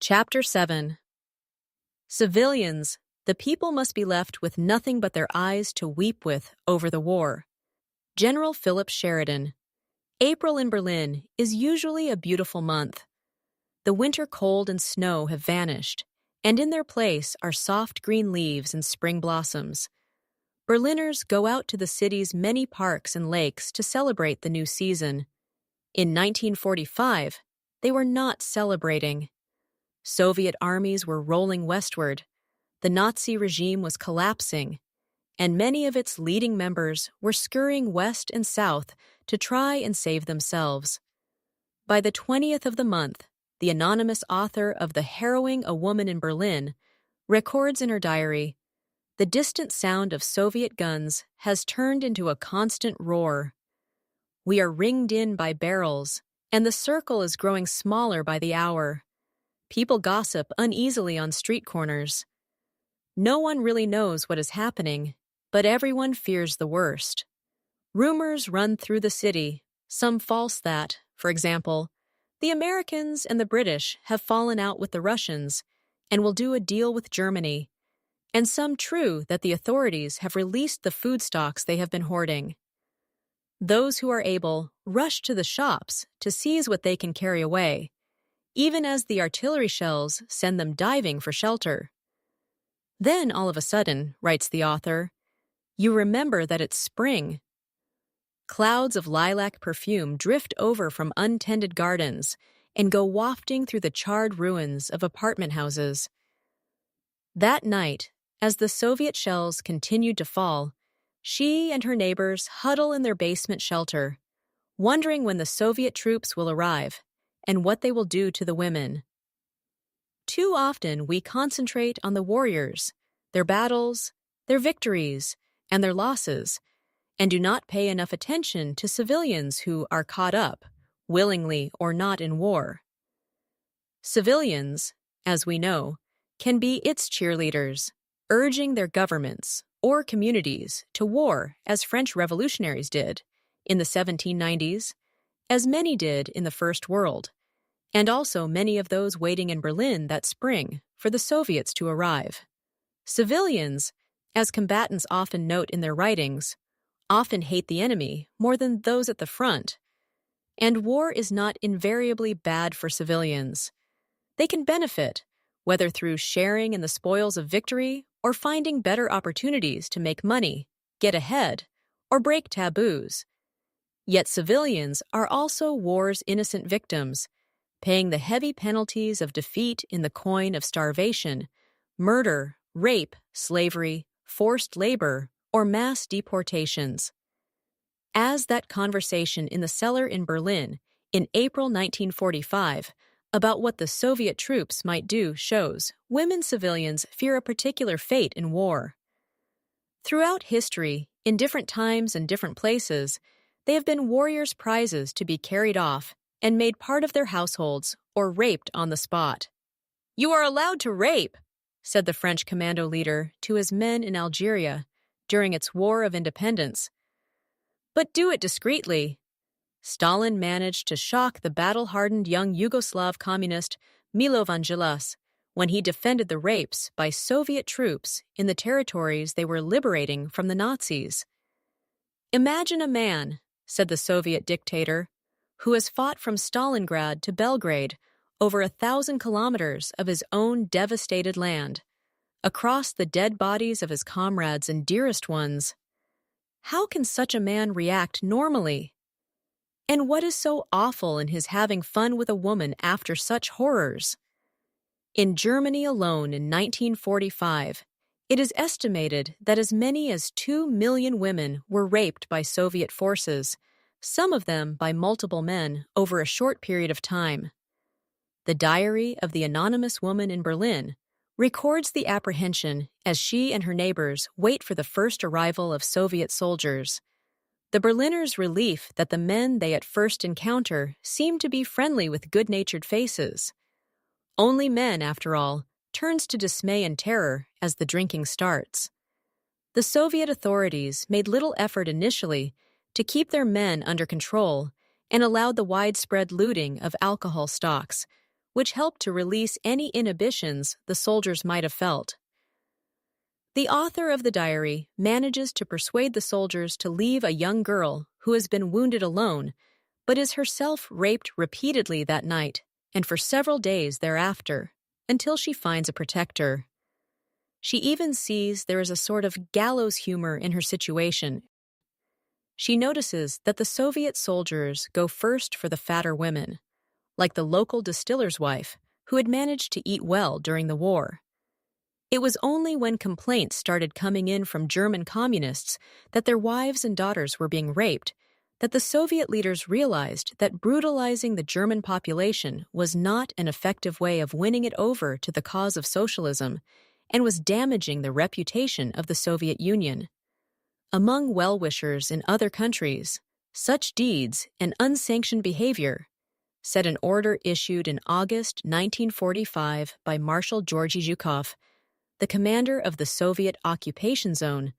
Chapter 7. Civilians, the people must be left with nothing but their eyes to weep with over the war. General Philip Sheridan. April in Berlin is usually a beautiful month. The winter cold and snow have vanished, and in their place are soft green leaves and spring blossoms. Berliners go out to the city's many parks and lakes to celebrate the new season. In 1945, they were not celebrating. Soviet armies were rolling westward, the Nazi regime was collapsing, and many of its leading members were scurrying west and south to try and save themselves. By the 20th of the month, the anonymous author of The Harrowing a Woman in Berlin records in her diary, "The distant sound of Soviet guns has turned into a constant roar. We are ringed in by barrels, and the circle is growing smaller by the hour. People gossip uneasily on street corners. No one really knows what is happening, but everyone fears the worst. Rumors run through the city, some false that, for example, the Americans and the British have fallen out with the Russians and will do a deal with Germany, and some true that the authorities have released the food stocks they have been hoarding. Those who are able rush to the shops to seize what they can carry away, even as the artillery shells send them diving for shelter. Then, all of a sudden, writes the author, you remember that it's spring. Clouds of lilac perfume drift over from untended gardens and go wafting through the charred ruins of apartment houses. That night, as the Soviet shells continued to fall, she and her neighbors huddle in their basement shelter, wondering when the Soviet troops will arrive and what they will do to the women. Too often we concentrate on the warriors, their battles, their victories, and their losses, and do not pay enough attention to civilians who are caught up, willingly or not, in war. Civilians, as we know, can be its cheerleaders, urging their governments or communities to war as French revolutionaries did in the 1790s, as many did in the First World, and also many of those waiting in Berlin that spring for the Soviets to arrive. Civilians, as combatants often note in their writings, often hate the enemy more than those at the front. And war is not invariably bad for civilians. They can benefit, whether through sharing in the spoils of victory or finding better opportunities to make money, get ahead, or break taboos. Yet civilians are also war's innocent victims, paying the heavy penalties of defeat in the coin of starvation, murder, rape, slavery, forced labor, or mass deportations. As that conversation in the cellar in Berlin in April 1945 about what the Soviet troops might do shows, women civilians fear a particular fate in war. Throughout history, in different times and different places, they have been warriors' prizes to be carried off and made part of their households or raped on the spot. "You are allowed to rape," said the French commando leader to his men in Algeria during its War of Independence. "But do it discreetly." Stalin managed to shock the battle-hardened young Yugoslav communist Milo Vangelis when he defended the rapes by Soviet troops in the territories they were liberating from the Nazis. "Imagine a man," said the Soviet dictator, "who has fought from Stalingrad to Belgrade over 1,000 kilometers of his own devastated land, across the dead bodies of his comrades and dearest ones. How can such a man react normally? And what is so awful in his having fun with a woman after such horrors?" In Germany alone in 1945, it is estimated that as many as 2 million women were raped by Soviet forces, some of them by multiple men over a short period of time. The diary of the anonymous woman in Berlin records the apprehension as she and her neighbors wait for the first arrival of Soviet soldiers. The Berliners' relief that the men they at first encounter seem to be friendly with good-natured faces. Only men, after all, turns to dismay and terror as the drinking starts. The Soviet authorities made little effort initially to keep their men under control and allowed the widespread looting of alcohol stocks, which helped to release any inhibitions the soldiers might have felt. The author of the diary manages to persuade the soldiers to leave a young girl who has been wounded alone, but is herself raped repeatedly that night and for several days thereafter, until she finds a protector. She even sees there is a sort of gallows humor in her situation. She notices that the Soviet soldiers go first for the fatter women, like the local distiller's wife, who had managed to eat well during the war. It was only when complaints started coming in from German communists that their wives and daughters were being raped that the Soviet leaders realized that brutalizing the German population was not an effective way of winning it over to the cause of socialism and was damaging the reputation of the Soviet Union. Among well-wishers in other countries, such deeds and unsanctioned behavior set an order issued in August 1945 by Marshal Georgy Zhukov, the commander of the Soviet occupation zone,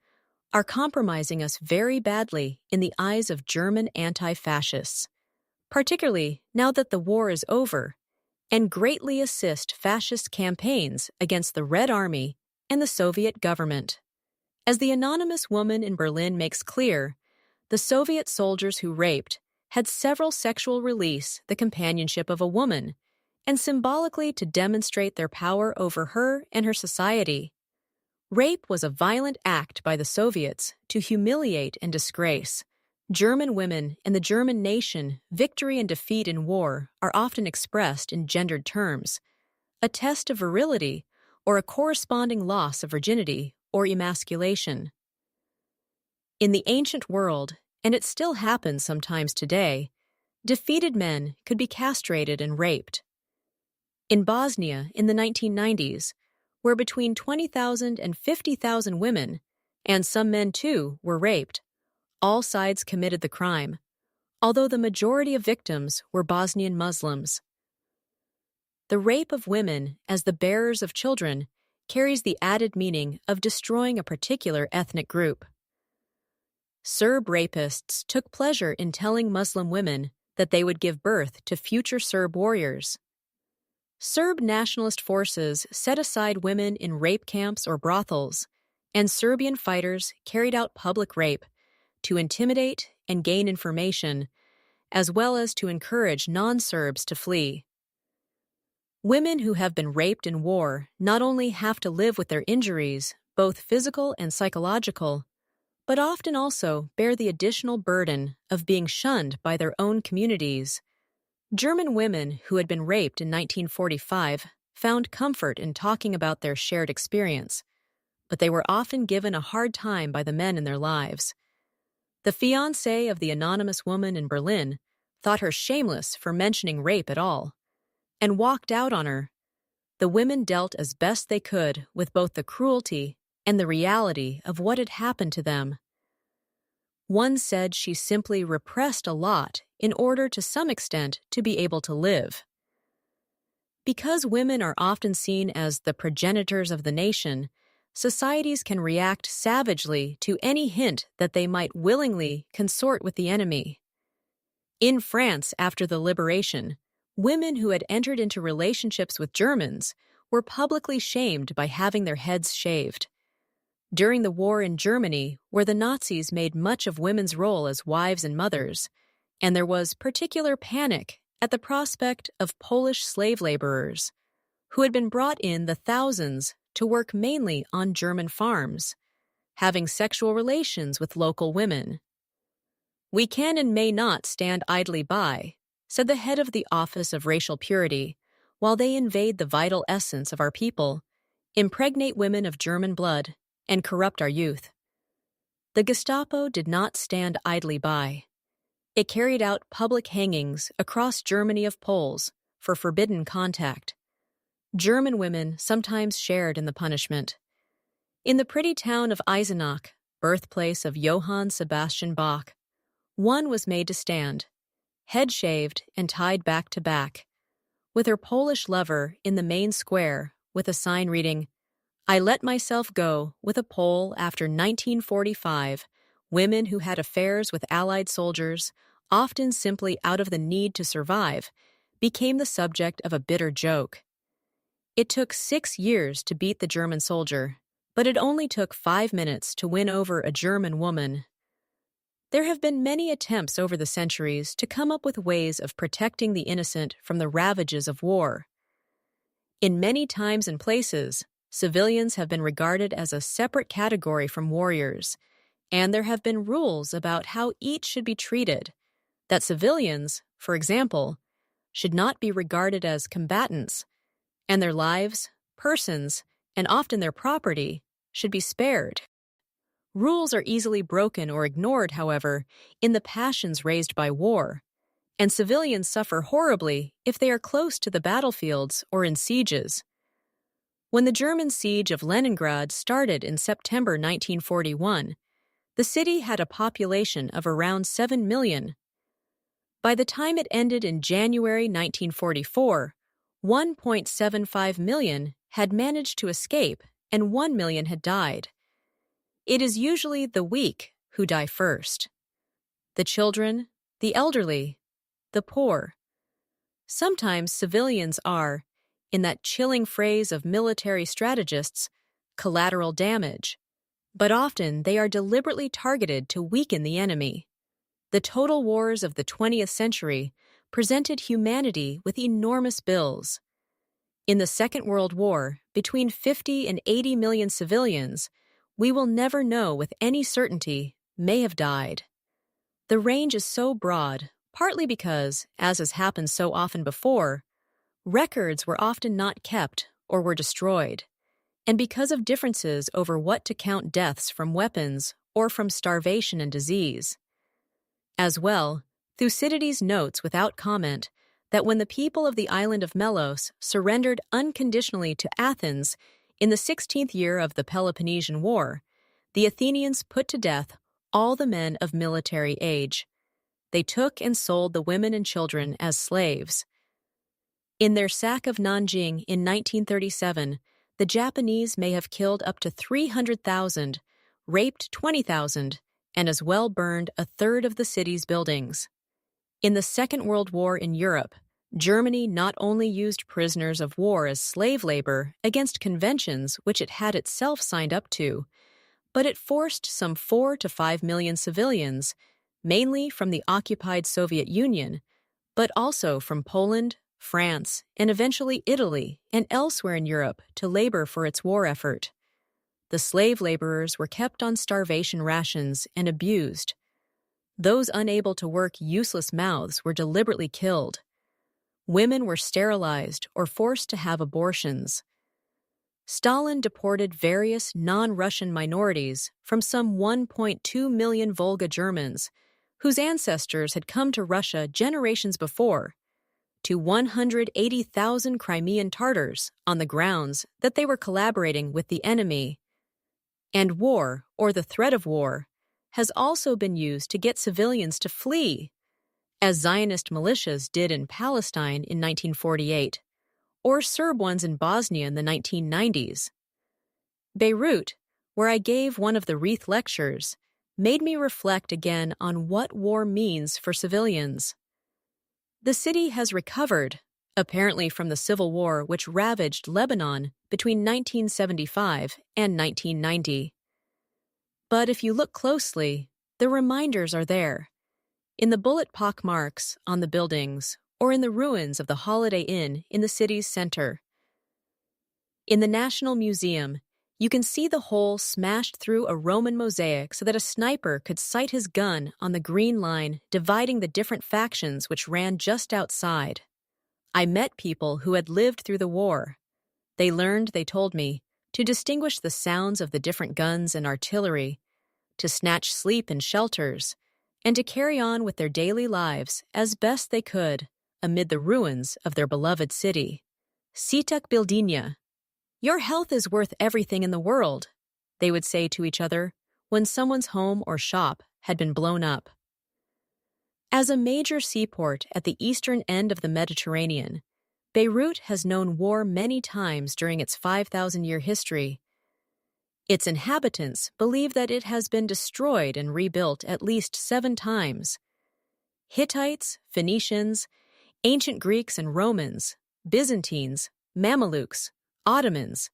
are compromising us very badly in the eyes of German anti-fascists, particularly now that the war is over, and greatly assist fascist campaigns against the Red Army and the Soviet government. As the anonymous woman in Berlin makes clear, the Soviet soldiers who raped had several sexual release the companionship of a woman, and symbolically to demonstrate their power over her and her society. Rape was a violent act by the Soviets to humiliate and disgrace. German women and the German nation, victory and defeat in war are often expressed in gendered terms, a test of virility or a corresponding loss of virginity or emasculation. In the ancient world, and it still happens sometimes today, defeated men could be castrated and raped. In Bosnia in the 1990s, where between 20,000 and 50,000 women, and some men too, were raped, all sides committed the crime, although the majority of victims were Bosnian Muslims. The rape of women as the bearers of children carries the added meaning of destroying a particular ethnic group. Serb rapists took pleasure in telling Muslim women that they would give birth to future Serb warriors. Serb nationalist forces set aside women in rape camps or brothels, and Serbian fighters carried out public rape to intimidate and gain information, as well as to encourage non-Serbs to flee. Women who have been raped in war not only have to live with their injuries, both physical and psychological, but often also bear the additional burden of being shunned by their own communities. German women who had been raped in 1945 found comfort in talking about their shared experience, but they were often given a hard time by the men in their lives. The fiancé of the anonymous woman in Berlin thought her shameless for mentioning rape at all, and walked out on her. The women dealt as best they could with both the cruelty and the reality of what had happened to them. One said she simply repressed a lot in order to some extent to be able to live. Because women are often seen as the progenitors of the nation, societies can react savagely to any hint that they might willingly consort with the enemy. In France, after the liberation, women who had entered into relationships with Germans were publicly shamed by having their heads shaved. During the war in Germany, where the Nazis made much of women's role as wives and mothers, and there was particular panic at the prospect of Polish slave laborers, who had been brought in the thousands to work mainly on German farms, having sexual relations with local women. "We can and may not stand idly by," said the head of the Office of Racial Purity, "while they invade the vital essence of our people, impregnate women of German blood, and corrupt our youth." The Gestapo did not stand idly by. It carried out public hangings across Germany of Poles for forbidden contact. German women sometimes shared in the punishment. In the pretty town of Eisenach, birthplace of Johann Sebastian Bach, one was made to stand, head shaved and tied back to back, with her Polish lover in the main square with a sign reading, "I let myself go with a Pole after 1945, women who had affairs with Allied soldiers, often simply out of the need to survive, became the subject of a bitter joke. It took 6 years to beat the German soldier, but it only took 5 minutes to win over a German woman. There have been many attempts over the centuries to come up with ways of protecting the innocent from the ravages of war. In many times and places, civilians have been regarded as a separate category from warriors, and there have been rules about how each should be treated, that civilians, for example, should not be regarded as combatants, and their lives, persons, and often their property should be spared. Rules are easily broken or ignored, however, in the passions raised by war, and civilians suffer horribly if they are close to the battlefields or in sieges. When the German siege of Leningrad started in September 1941, the city had a population of around 7 million. By the time it ended in January 1944, 1.75 million had managed to escape and 1 million had died. It is usually the weak who die first. The children, the elderly, the poor. Sometimes civilians are, in that chilling phrase of military strategists, collateral damage, but often they are deliberately targeted to weaken the enemy. The total wars of the 20th century presented humanity with enormous bills. In the Second World War, between 50 and 80 million civilians, we will never know with any certainty, may have died. The range is so broad, partly because, as has happened so often before, records were often not kept or were destroyed, and because of differences over what to count deaths from weapons or from starvation and disease. As well, Thucydides notes without comment that when the people of the island of Melos surrendered unconditionally to Athens in the 16th year of the Peloponnesian War, the Athenians put to death all the men of military age. They took and sold the women and children as slaves. In their sack of Nanjing in 1937, the Japanese may have killed up to 300,000, raped 20,000, and as well burned a third of the city's buildings. In the Second World War in Europe, Germany not only used prisoners of war as slave labor against conventions which it had itself signed up to, but it forced some 4 to 5 million civilians, mainly from the occupied Soviet Union, but also from Poland, France, and eventually Italy and elsewhere in Europe to labor for its war effort. The slave laborers were kept on starvation rations and abused. Those unable to work useless mouths were deliberately killed. Women were sterilized or forced to have abortions. Stalin deported various non-Russian minorities from some 1.2 million Volga Germans, whose ancestors had come to Russia generations before, to 180,000 Crimean Tatars on the grounds that they were collaborating with the enemy. And war, or the threat of war, has also been used to get civilians to flee, as Zionist militias did in Palestine in 1948, or Serb ones in Bosnia in the 1990s. Beirut, where I gave one of the Wreath lectures, made me reflect again on what war means for civilians. The city has recovered, apparently from the civil war which ravaged Lebanon between 1975 and 1990. But if you look closely, the reminders are there, in the bullet pock marks on the buildings or in the ruins of the Holiday Inn in the city's center. In the National Museum, you can see the hole smashed through a Roman mosaic so that a sniper could sight his gun on the green line dividing the different factions which ran just outside. I met people who had lived through the war. They learned, they told me, to distinguish the sounds of the different guns and artillery, to snatch sleep in shelters, and to carry on with their daily lives as best they could amid the ruins of their beloved city. Sitak Bildinya. Your health is worth everything in the world, they would say to each other when someone's home or shop had been blown up. As a major seaport at the eastern end of the Mediterranean, Beirut has known war many times during its 5,000-year history. Its inhabitants believe that it has been destroyed and rebuilt at least 7 times. Hittites, Phoenicians, Ancient Greeks and Romans, Byzantines, Mamelukes, Ottomans,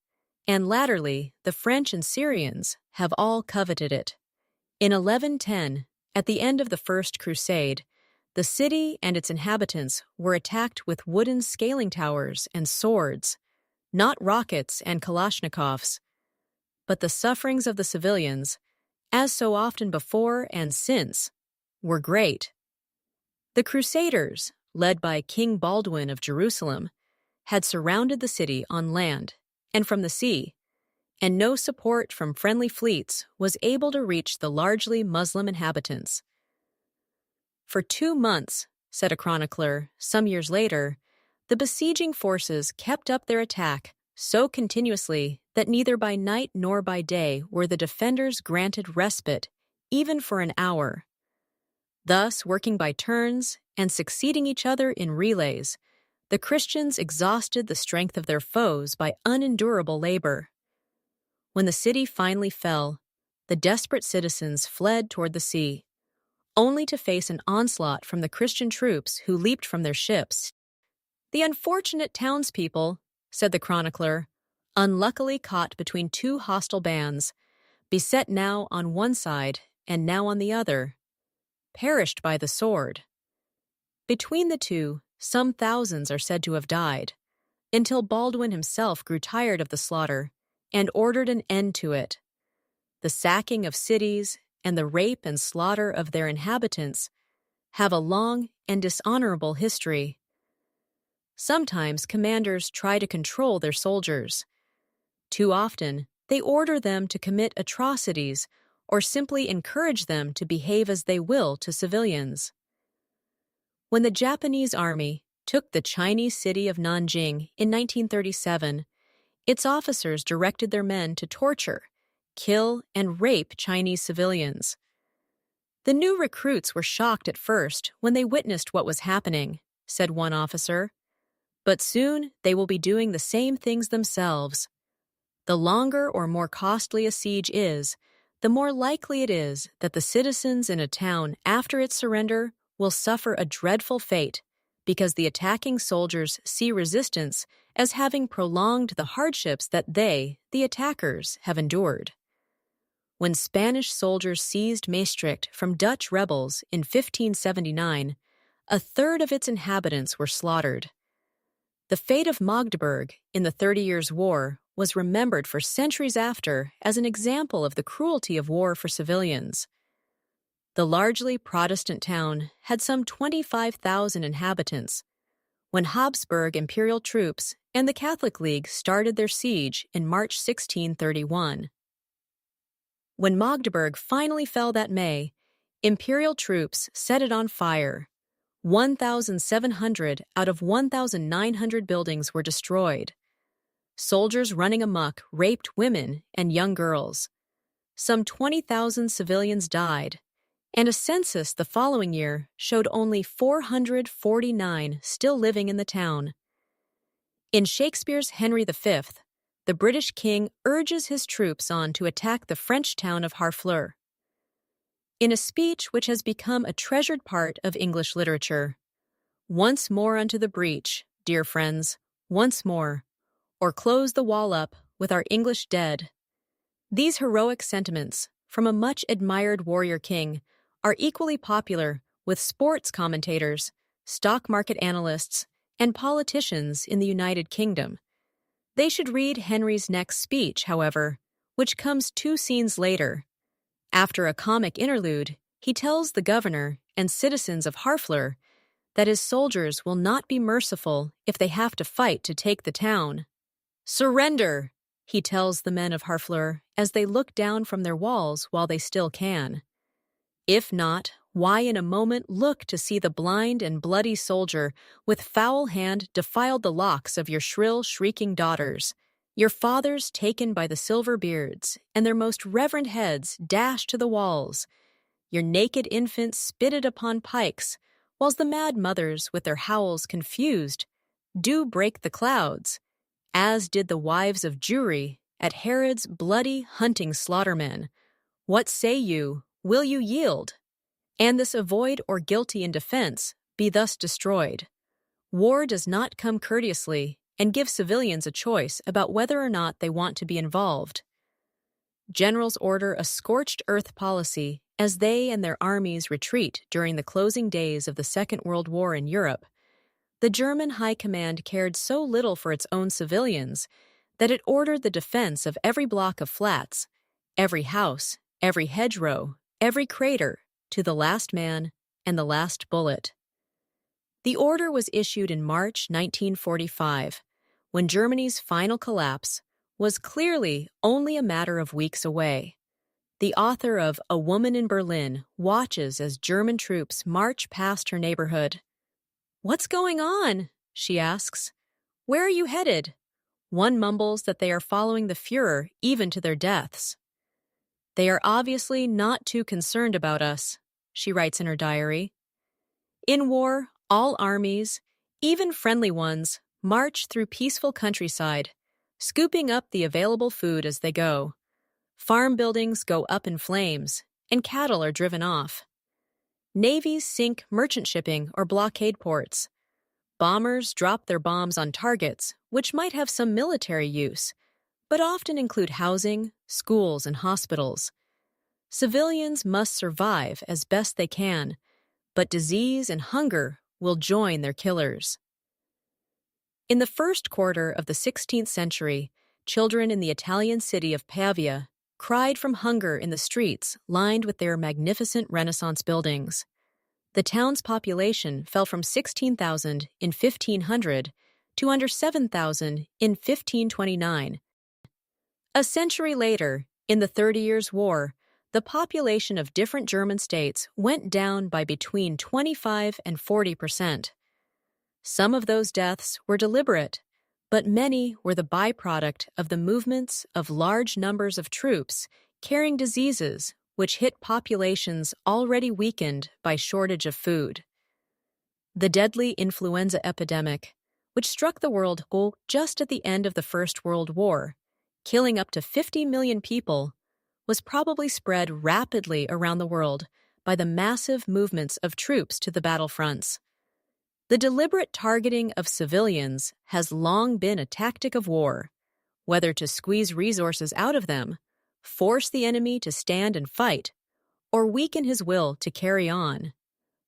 and latterly the French and Syrians have all coveted it. In 1110, at the end of the First Crusade, the city and its inhabitants were attacked with wooden scaling towers and swords, not rockets and Kalashnikovs. But the sufferings of the civilians, as so often before and since, were great. The Crusaders, led by King Baldwin of Jerusalem, had surrounded the city on land and from the sea, and no support from friendly fleets was able to reach the largely Muslim inhabitants. For 2 months, said a chronicler some years later, the besieging forces kept up their attack so continuously that neither by night nor by day were the defenders granted respite, even for an hour. Thus, working by turns and succeeding each other in relays, the Christians exhausted the strength of their foes by unendurable labor. When the city finally fell, the desperate citizens fled toward the sea, only to face an onslaught from the Christian troops who leaped from their ships. The unfortunate townspeople, said the chronicler, unluckily caught between 2 hostile bands, beset now on one side and now on the other, perished by the sword. Between the two, some thousands are said to have died, until Baldwin himself grew tired of the slaughter and ordered an end to it. The sacking of cities and the rape and slaughter of their inhabitants have a long and dishonorable history. Sometimes commanders try to control their soldiers. Too often, they order them to commit atrocities or simply encourage them to behave as they will to civilians. When the Japanese army took the Chinese city of Nanjing in 1937, its officers directed their men to torture, kill, and rape Chinese civilians. The new recruits were shocked at first when they witnessed what was happening, said one officer. But soon they will be doing the same things themselves. The longer or more costly a siege is, the more likely it is that the citizens in a town after its surrender will suffer a dreadful fate because the attacking soldiers see resistance as having prolonged the hardships that they, the attackers, have endured. When Spanish soldiers seized Maastricht from Dutch rebels in 1579, 1/3 of its inhabitants were slaughtered. The fate of Magdeburg in the 30 Years' War was remembered for centuries after as an example of the cruelty of war for civilians. The largely Protestant town had some 25,000 inhabitants when Habsburg imperial troops and the Catholic League started their siege in March 1631. When Magdeburg finally fell that May, imperial troops set it on fire. 1,700 out of 1,900 buildings were destroyed. Soldiers running amok raped women and young girls. Some 20,000 civilians died, and a census the following year showed only 449 still living in the town. In Shakespeare's Henry V, the British king urges his troops on to attack the French town of Harfleur. In a speech which has become a treasured part of English literature, "Once more unto the breach, dear friends, once more, or close the wall up with our English dead." These heroic sentiments from a much-admired warrior king are equally popular with sports commentators, stock market analysts, and politicians in the United Kingdom. They should read Henry's next speech, however, which comes 2 scenes later. After a comic interlude, he tells the governor and citizens of Harfleur that his soldiers will not be merciful if they have to fight to take the town. "Surrender," he tells the men of Harfleur as they look down from their walls while they still can. If not, why in a moment look to see the blind and bloody soldier with foul hand defiled the locks of your shrill, shrieking daughters, your fathers taken by the silver beards, and their most reverend heads dashed to the walls, your naked infants spitted upon pikes, whilst the mad mothers with their howls confused do break the clouds, as did the wives of Jewry at Herod's bloody hunting slaughtermen. What say you? Will you yield? And this avoid or guilty in defense be thus destroyed? War does not come courteously and give civilians a choice about whether or not they want to be involved. Generals order a scorched earth policy as they and their armies retreat during the closing days of the Second World War in Europe. The German High Command cared so little for its own civilians that it ordered the defense of every block of flats, every house, every hedgerow, every crater, to the last man and the last bullet. The order was issued in March 1945, when Germany's final collapse was clearly only a matter of weeks away. The author of A Woman in Berlin watches as German troops march past her neighborhood. "What's going on?" she asks. "Where are you headed?" One mumbles that they are following the Führer even to their deaths. "They are obviously not too concerned about us," she writes in her diary. In war, all armies, even friendly ones, march through peaceful countryside, scooping up the available food as they go. Farm buildings go up in flames, and cattle are driven off. Navies sink merchant shipping or blockade ports. Bombers drop their bombs on targets, which might have some military use, but often include housing, schools, and hospitals. Civilians must survive as best they can, but disease and hunger will join their killers. In the first quarter of the 16th century, children in the Italian city of Pavia cried from hunger in the streets lined with their magnificent Renaissance buildings. The town's population fell from 16,000 in 1500 to under 7,000 in 1529. A century later, in the 30 Years' War, the population of different German states went down by between 25 and 40%. Some of those deaths were deliberate, but many were the byproduct of the movements of large numbers of troops carrying diseases which hit populations already weakened by shortage of food. The deadly influenza epidemic, which struck the world just at the end of the First World War, killing up to 50 million people, was probably spread rapidly around the world by the massive movements of troops to the battlefronts. The deliberate targeting of civilians has long been a tactic of war, whether to squeeze resources out of them, force the enemy to stand and fight, or weaken his will to carry on.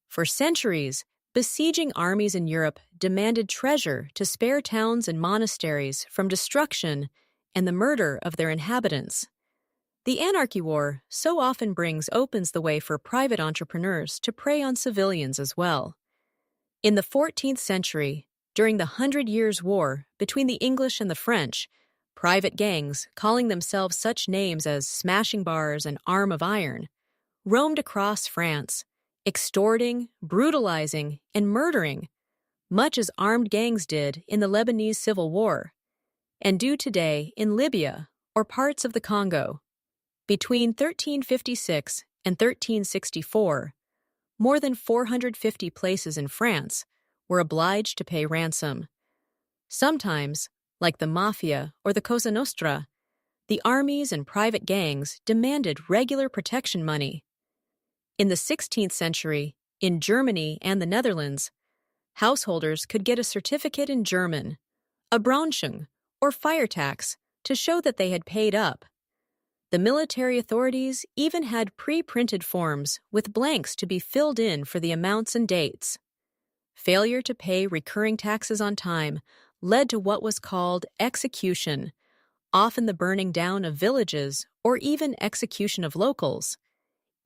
For centuries, besieging armies in Europe demanded treasure to spare towns and monasteries from destruction and the murder of their inhabitants. The Anarchy War so often opens the way for private entrepreneurs to prey on civilians as well. In the 14th century, during the 100 Years' War between the English and the French, private gangs, calling themselves such names as Smashing Bars and Arm of Iron, roamed across France, extorting, brutalizing, and murdering, much as armed gangs did in the Lebanese Civil War, and do today in Libya or parts of the Congo. Between 1356 and 1364, more than 450 places in France were obliged to pay ransom. Sometimes, like the Mafia or the Cosa Nostra, the armies and private gangs demanded regular protection money. In the 16th century, in Germany and the Netherlands, householders could get a certificate in German, a Braunschung, or fire tax, to show that they had paid up. The military authorities even had pre-printed forms with blanks to be filled in for the amounts and dates. Failure to pay recurring taxes on time led to what was called execution, often the burning down of villages or even execution of locals.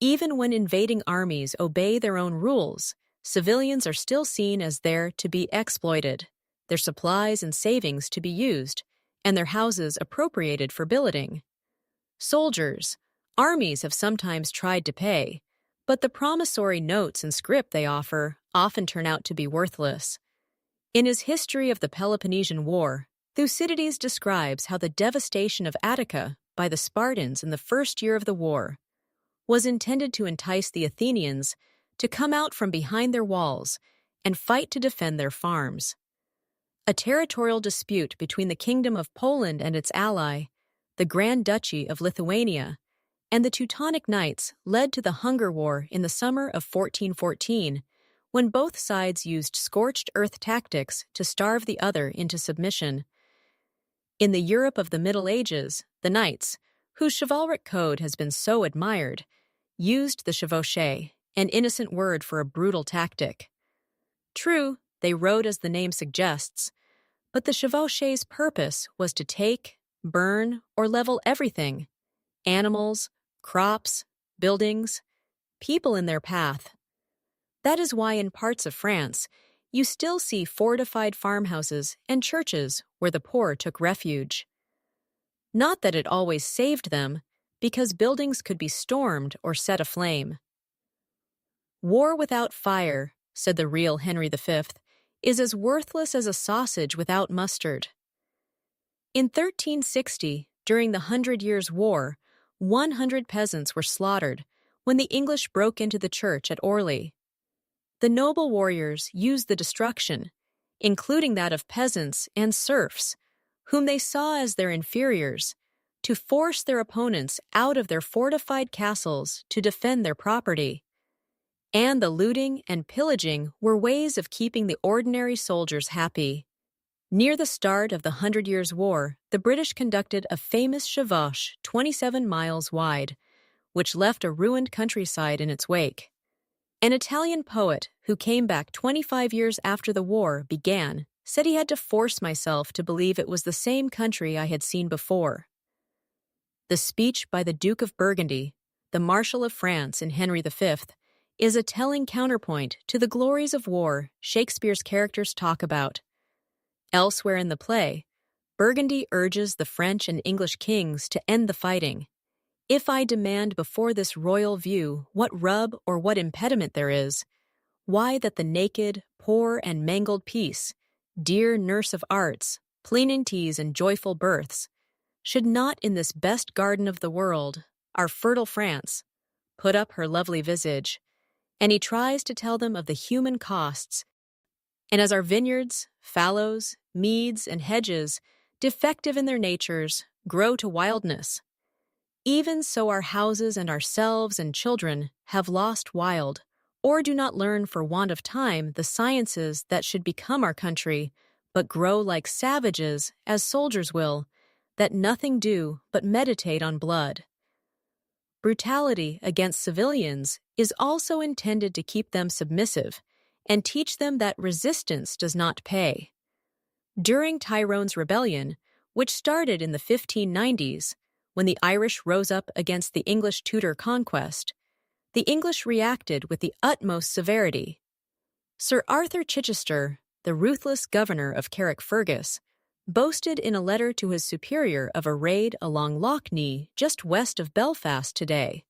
Even when invading armies obey their own rules, civilians are still seen as there to be exploited, their supplies and savings to be used, and their houses appropriated for billeting. Soldiers, armies have sometimes tried to pay, but the promissory notes and scrip they offer often turn out to be worthless. In his History of the Peloponnesian War, Thucydides describes how the devastation of Attica by the Spartans in the first year of the war was intended to entice the Athenians to come out from behind their walls and fight to defend their farms. A territorial dispute between the Kingdom of Poland and its ally, the Grand Duchy of Lithuania, and the Teutonic Knights led to the Hunger War in the summer of 1414, when both sides used scorched earth tactics to starve the other into submission. In the Europe of the Middle Ages, the knights, whose chivalric code has been so admired, used the chevauchée, an innocent word for a brutal tactic. True, they rode as the name suggests, but the chevauchée's purpose was to take, burn, or level everything: animals, crops, buildings, people in their path. That is why in parts of France, you still see fortified farmhouses and churches where the poor took refuge. Not that it always saved them, because buildings could be stormed or set aflame. War without fire, said the real Henry V, is as worthless as a sausage without mustard. In 1360, during the 100 Years' War, 100 peasants were slaughtered when the English broke into the church at Orly. The noble warriors used the destruction, including that of peasants and serfs, whom they saw as their inferiors, to force their opponents out of their fortified castles to defend their property. And the looting and pillaging were ways of keeping the ordinary soldiers happy. Near the start of the 100 Years' War, the British conducted a famous chevauche 27 miles wide, which left a ruined countryside in its wake. An Italian poet who came back 25 years after the war began said he had to force myself to believe it was the same country I had seen before. The speech by the Duke of Burgundy, the Marshal of France in Henry V, is a telling counterpoint to the glories of war Shakespeare's characters talk about. Elsewhere in the play, Burgundy urges the French and English kings to end the fighting. If I demand before this royal view what rub or what impediment there is, why that the naked, poor, and mangled peace, dear nurse of arts, plenities and joyful births, should not in this best garden of the world, our fertile France, put up her lovely visage. And he tries to tell them of the human costs. And as our vineyards, fallows, meads, and hedges, defective in their natures, grow to wildness, even so our houses and ourselves and children have lost wild, or do not learn for want of time the sciences that should become our country, but grow like savages, as soldiers will, that nothing do but meditate on blood. Brutality against civilians is also intended to keep them submissive and teach them that resistance does not pay. During Tyrone's rebellion, which started in the 1590s, when the Irish rose up against the English Tudor conquest, the English reacted with the utmost severity. Sir Arthur Chichester, the ruthless governor of Carrickfergus, boasted in a letter to his superior of a raid along Lough Neagh just west of Belfast today,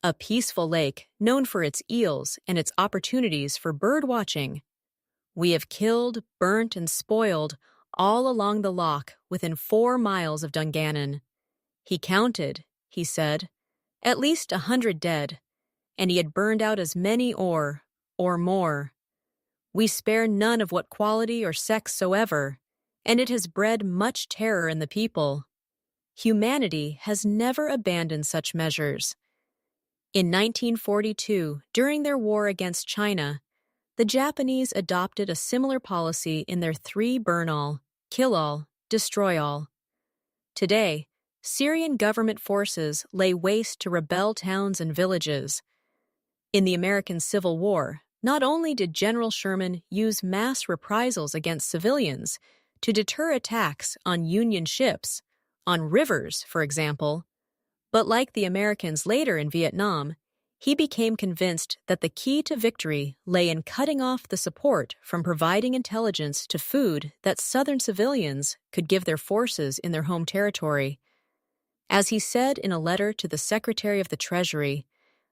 a peaceful lake known for its eels and its opportunities for bird watching. We have killed, burnt, and spoiled all along the loch within 4 miles of Dungannon. He counted, he said, at least 100 dead, and he had burned out as many or more. We spare none of what quality or sex soever, and it has bred much terror in the people. Humanity has never abandoned such measures. In 1942, during their war against China, the Japanese adopted a similar policy in their 3 burn all, kill all, destroy all. Today, Syrian government forces lay waste to rebel towns and villages. In the American Civil War, not only did General Sherman use mass reprisals against civilians to deter attacks on Union ships, on rivers, for example, but like the Americans later in Vietnam, he became convinced that the key to victory lay in cutting off the support from providing intelligence to food that Southern civilians could give their forces in their home territory. As he said in a letter to the Secretary of the Treasury,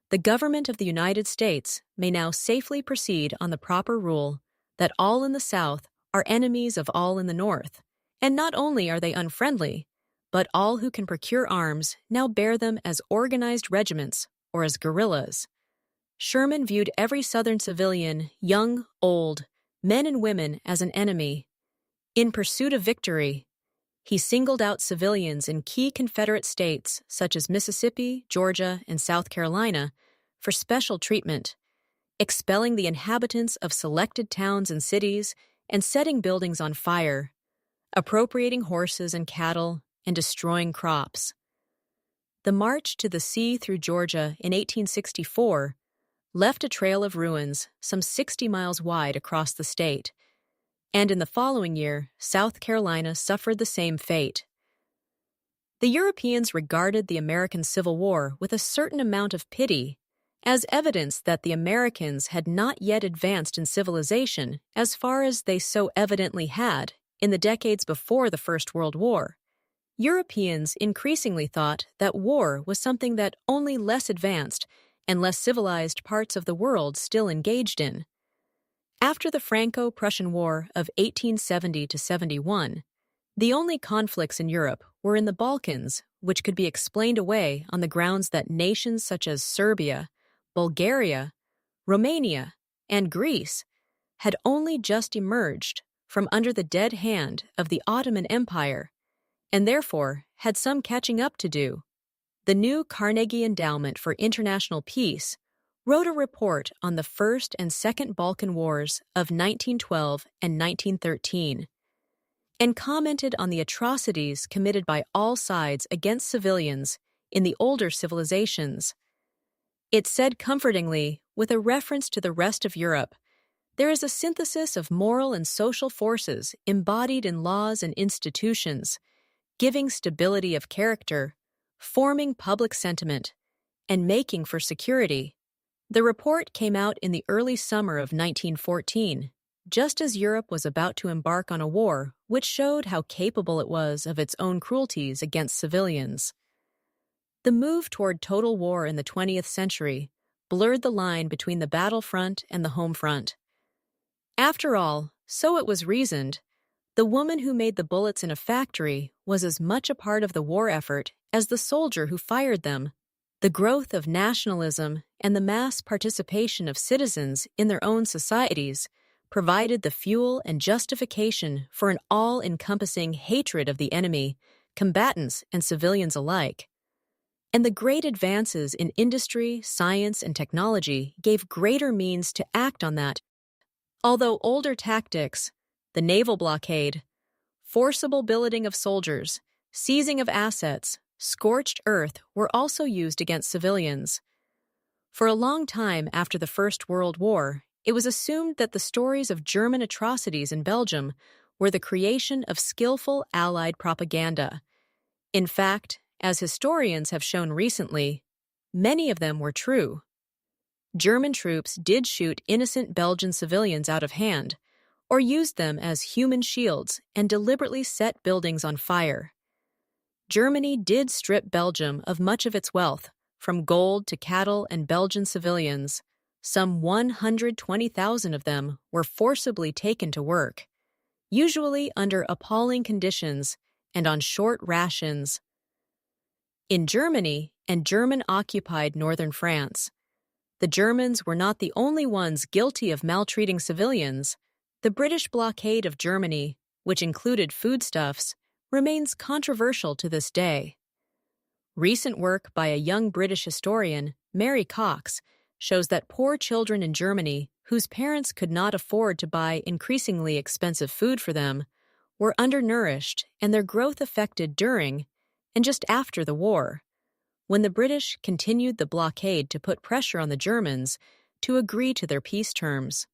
the government of the United States may now safely proceed on the proper rule that all in the South are enemies of all in the North, and not only are they unfriendly, but all who can procure arms now bear them as organized regiments or as guerrillas. Sherman viewed every Southern civilian, young, old, men and women, as an enemy. In pursuit of victory, he singled out civilians in key Confederate states such as Mississippi, Georgia, and South Carolina for special treatment, expelling the inhabitants of selected towns and cities and setting buildings on fire, appropriating horses and cattle, and destroying crops. The march to the sea through Georgia in 1864 left a trail of ruins some 60 miles wide across the state, and in the following year, South Carolina suffered the same fate. The Europeans regarded the American Civil War with a certain amount of pity, as evidence that the Americans had not yet advanced in civilization as far as they so evidently had in the decades before the First World War. Europeans increasingly thought that war was something that only less advanced and less civilized parts of the world still engaged in. After the Franco-Prussian War of 1870 to 71, the only conflicts in Europe were in the Balkans, which could be explained away on the grounds that nations such as Serbia, Bulgaria, Romania, and Greece had only just emerged from under the dead hand of the Ottoman Empire, and therefore had some catching up to do. The new Carnegie Endowment for International Peace wrote a report on the First and Second Balkan Wars of 1912 and 1913, and commented on the atrocities committed by all sides against civilians in the older civilizations. It said comfortingly, with a reference to the rest of Europe, there is a synthesis of moral and social forces embodied in laws and institutions, giving stability of character, forming public sentiment, and making for security. The report came out in the early summer of 1914, just as Europe was about to embark on a war which showed how capable it was of its own cruelties against civilians. The move toward total war in the 20th century blurred the line between the battlefront and the home front. After all, so it was reasoned, the woman who made the bullets in a factory was as much a part of the war effort as the soldier who fired them. The growth of nationalism and the mass participation of citizens in their own societies provided the fuel and justification for an all-encompassing hatred of the enemy, combatants and civilians alike. And the great advances in industry, science, and technology gave greater means to act on that. Although older tactics, the naval blockade, forcible billeting of soldiers, seizing of assets, scorched earth were also used against civilians. For a long time after the First World War, it was assumed that the stories of German atrocities in Belgium were the creation of skillful Allied propaganda. In fact, as historians have shown recently, many of them were true. German troops did shoot innocent Belgian civilians out of hand, or used them as human shields and deliberately set buildings on fire. Germany did strip Belgium of much of its wealth, from gold to cattle and Belgian civilians. Some 120,000 of them were forcibly taken to work, usually under appalling conditions and on short rations. In Germany and German-occupied northern France, the Germans were not the only ones guilty of maltreating civilians. The British blockade of Germany, which included foodstuffs, remains controversial to this day. Recent work by a young British historian, Mary Cox, shows that poor children in Germany, whose parents could not afford to buy increasingly expensive food for them, were undernourished and their growth affected during and just after the war, when the British continued the blockade to put pressure on the Germans to agree to their peace terms.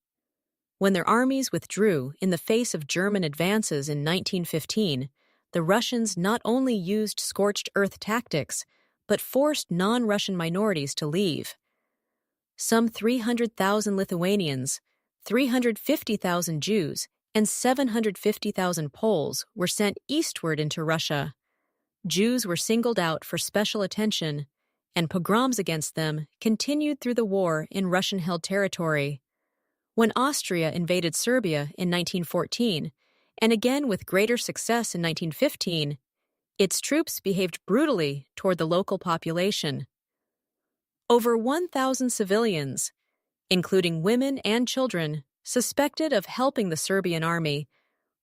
When their armies withdrew in the face of German advances in 1915, the Russians not only used scorched earth tactics, but forced non-Russian minorities to leave. Some 300,000 Lithuanians, 350,000 Jews, and 750,000 Poles were sent eastward into Russia. Jews were singled out for special attention, and pogroms against them continued through the war in Russian-held territory. When Austria invaded Serbia in 1914, and again with greater success in 1915, its troops behaved brutally toward the local population. Over 1,000 civilians, including women and children, suspected of helping the Serbian army,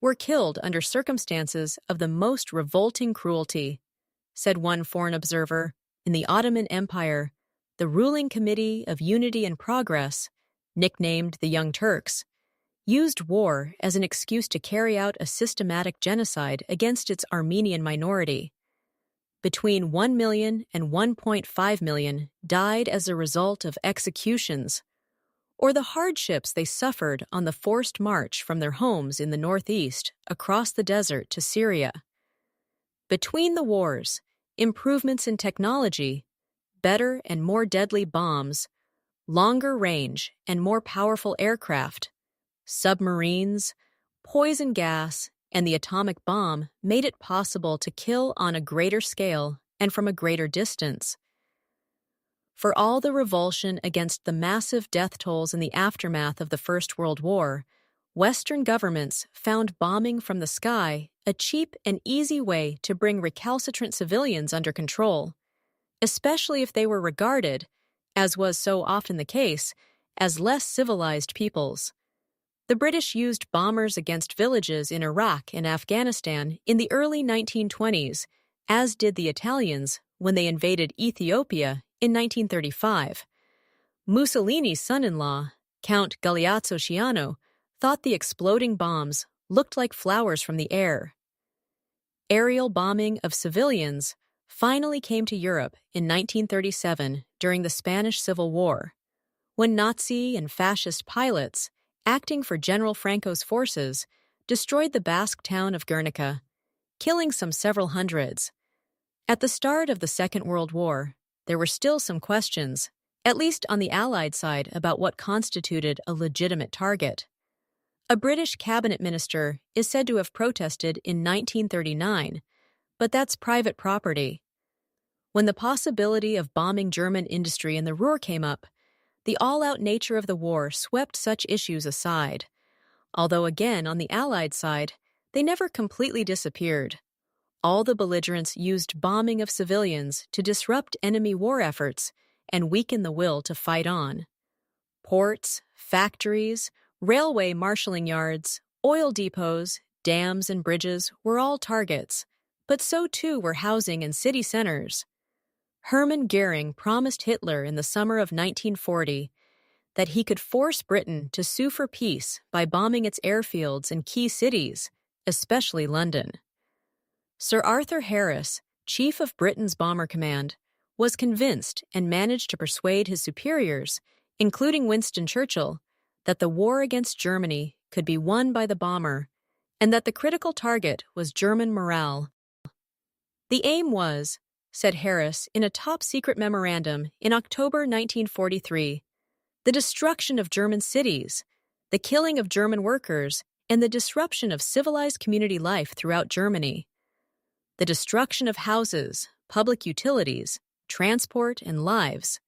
were killed under circumstances of the most revolting cruelty, said one foreign observer. In the Ottoman Empire, the ruling Committee of Unity and Progress nicknamed the Young Turks, used war as an excuse to carry out a systematic genocide against its Armenian minority. Between 1 million and 1.5 million died as a result of executions or the hardships they suffered on the forced march from their homes in the northeast across the desert to Syria. Between the wars, improvements in technology, better and more deadly bombs, longer range and more powerful aircraft, submarines, poison gas, and the atomic bomb made it possible to kill on a greater scale and from a greater distance. For all the revulsion against the massive death tolls in the aftermath of the First World War, Western governments found bombing from the sky a cheap and easy way to bring recalcitrant civilians under control, especially if they were regarded, as was so often the case, as less civilized peoples. The British used bombers against villages in Iraq and Afghanistan in the early 1920s, as did the Italians when they invaded Ethiopia in 1935. Mussolini's son-in-law, Count Galeazzo Ciano, thought the exploding bombs looked like flowers from the air. Aerial bombing of civilians finally came to Europe in 1937 during the Spanish Civil War, when Nazi and fascist pilots, acting for General Franco's forces, destroyed the Basque town of Guernica, killing several hundreds. At the start of the Second World War, there were still some questions, at least on the Allied side, about what constituted a legitimate target. A British cabinet minister is said to have protested in 1939, but that's private property. When the possibility of bombing German industry in the Ruhr came up, the all-out nature of the war swept such issues aside, although again on the Allied side, they never completely disappeared. All the belligerents used bombing of civilians to disrupt enemy war efforts and weaken the will to fight on. Ports, factories, railway marshalling yards, oil depots, dams, and bridges were all targets, but so too were housing and city centers. Hermann Goering promised Hitler in the summer of 1940 that he could force Britain to sue for peace by bombing its airfields in key cities, especially London. Sir Arthur Harris, chief of Britain's Bomber Command, was convinced and managed to persuade his superiors, including Winston Churchill, that the war against Germany could be won by the bomber and that the critical target was German morale. The aim was, said Harris in a top-secret memorandum in October 1943, the destruction of German cities, the killing of German workers, and the disruption of civilized community life throughout Germany. The destruction of houses, public utilities, transport, and lives.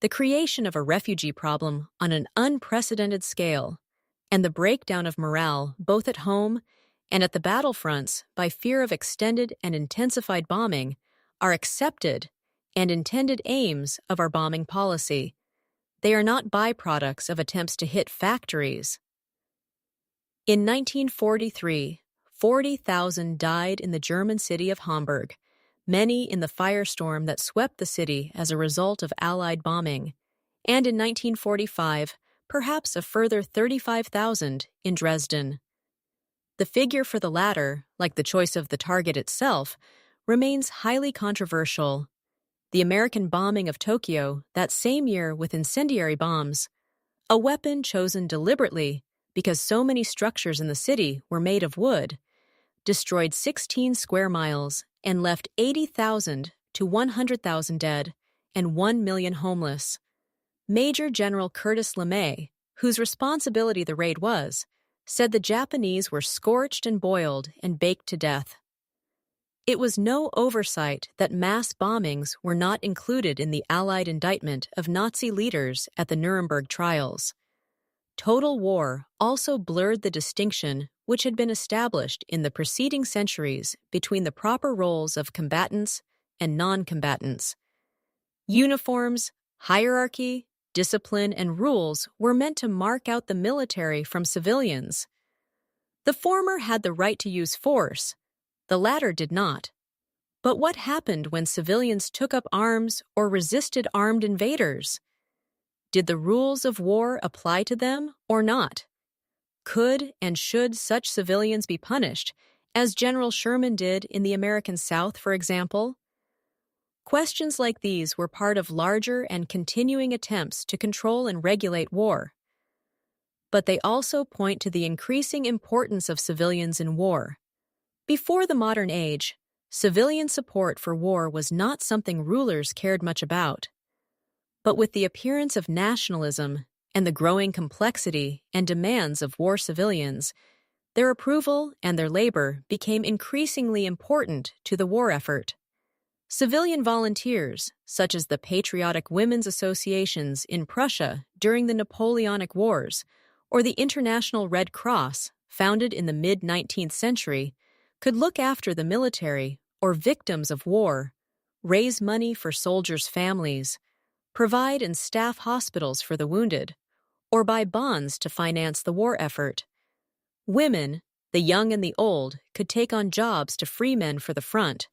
The creation of a refugee problem on an unprecedented scale, and the breakdown of morale both at home and at the battlefronts by fear of extended and intensified bombing are accepted and intended aims of our bombing policy. They are not byproducts of attempts to hit factories. In 1943, 40,000 died in the German city of Hamburg, many in the firestorm that swept the city as a result of Allied bombing, and in 1945, perhaps a further 35,000 in Dresden. The figure for the latter, like the choice of the target itself, remains highly controversial. The American bombing of Tokyo that same year with incendiary bombs, a weapon chosen deliberately because so many structures in the city were made of wood, destroyed 16 square miles and left 80,000 to 100,000 dead and 1 million homeless. Major General Curtis LeMay, whose responsibility the raid was, said the Japanese were scorched and boiled and baked to death. It was no oversight that mass bombings were not included in the Allied indictment of Nazi leaders at the Nuremberg trials. Total war also blurred the distinction which had been established in the preceding centuries between the proper roles of combatants and non-combatants. Uniforms, hierarchy, discipline, and rules were meant to mark out the military from civilians. The former had the right to use force, the latter did not. But what happened when civilians took up arms or resisted armed invaders? Did the rules of war apply to them or not? Could and should such civilians be punished, as General Sherman did in the American South, for example? Questions like these were part of larger and continuing attempts to control and regulate war. But they also point to the increasing importance of civilians in war. Before the modern age, civilian support for war was not something rulers cared much about. But with the appearance of nationalism and the growing complexity and demands of war civilians, their approval and their labor became increasingly important to the war effort. Civilian volunteers, such as the patriotic women's associations in Prussia during the Napoleonic Wars, or the International Red Cross, founded in the mid-19th century, could look after the military or victims of war, raise money for soldiers' families, provide and staff hospitals for the wounded, or buy bonds to finance the war effort. Women, the young and the old, could take on jobs to free men for the front,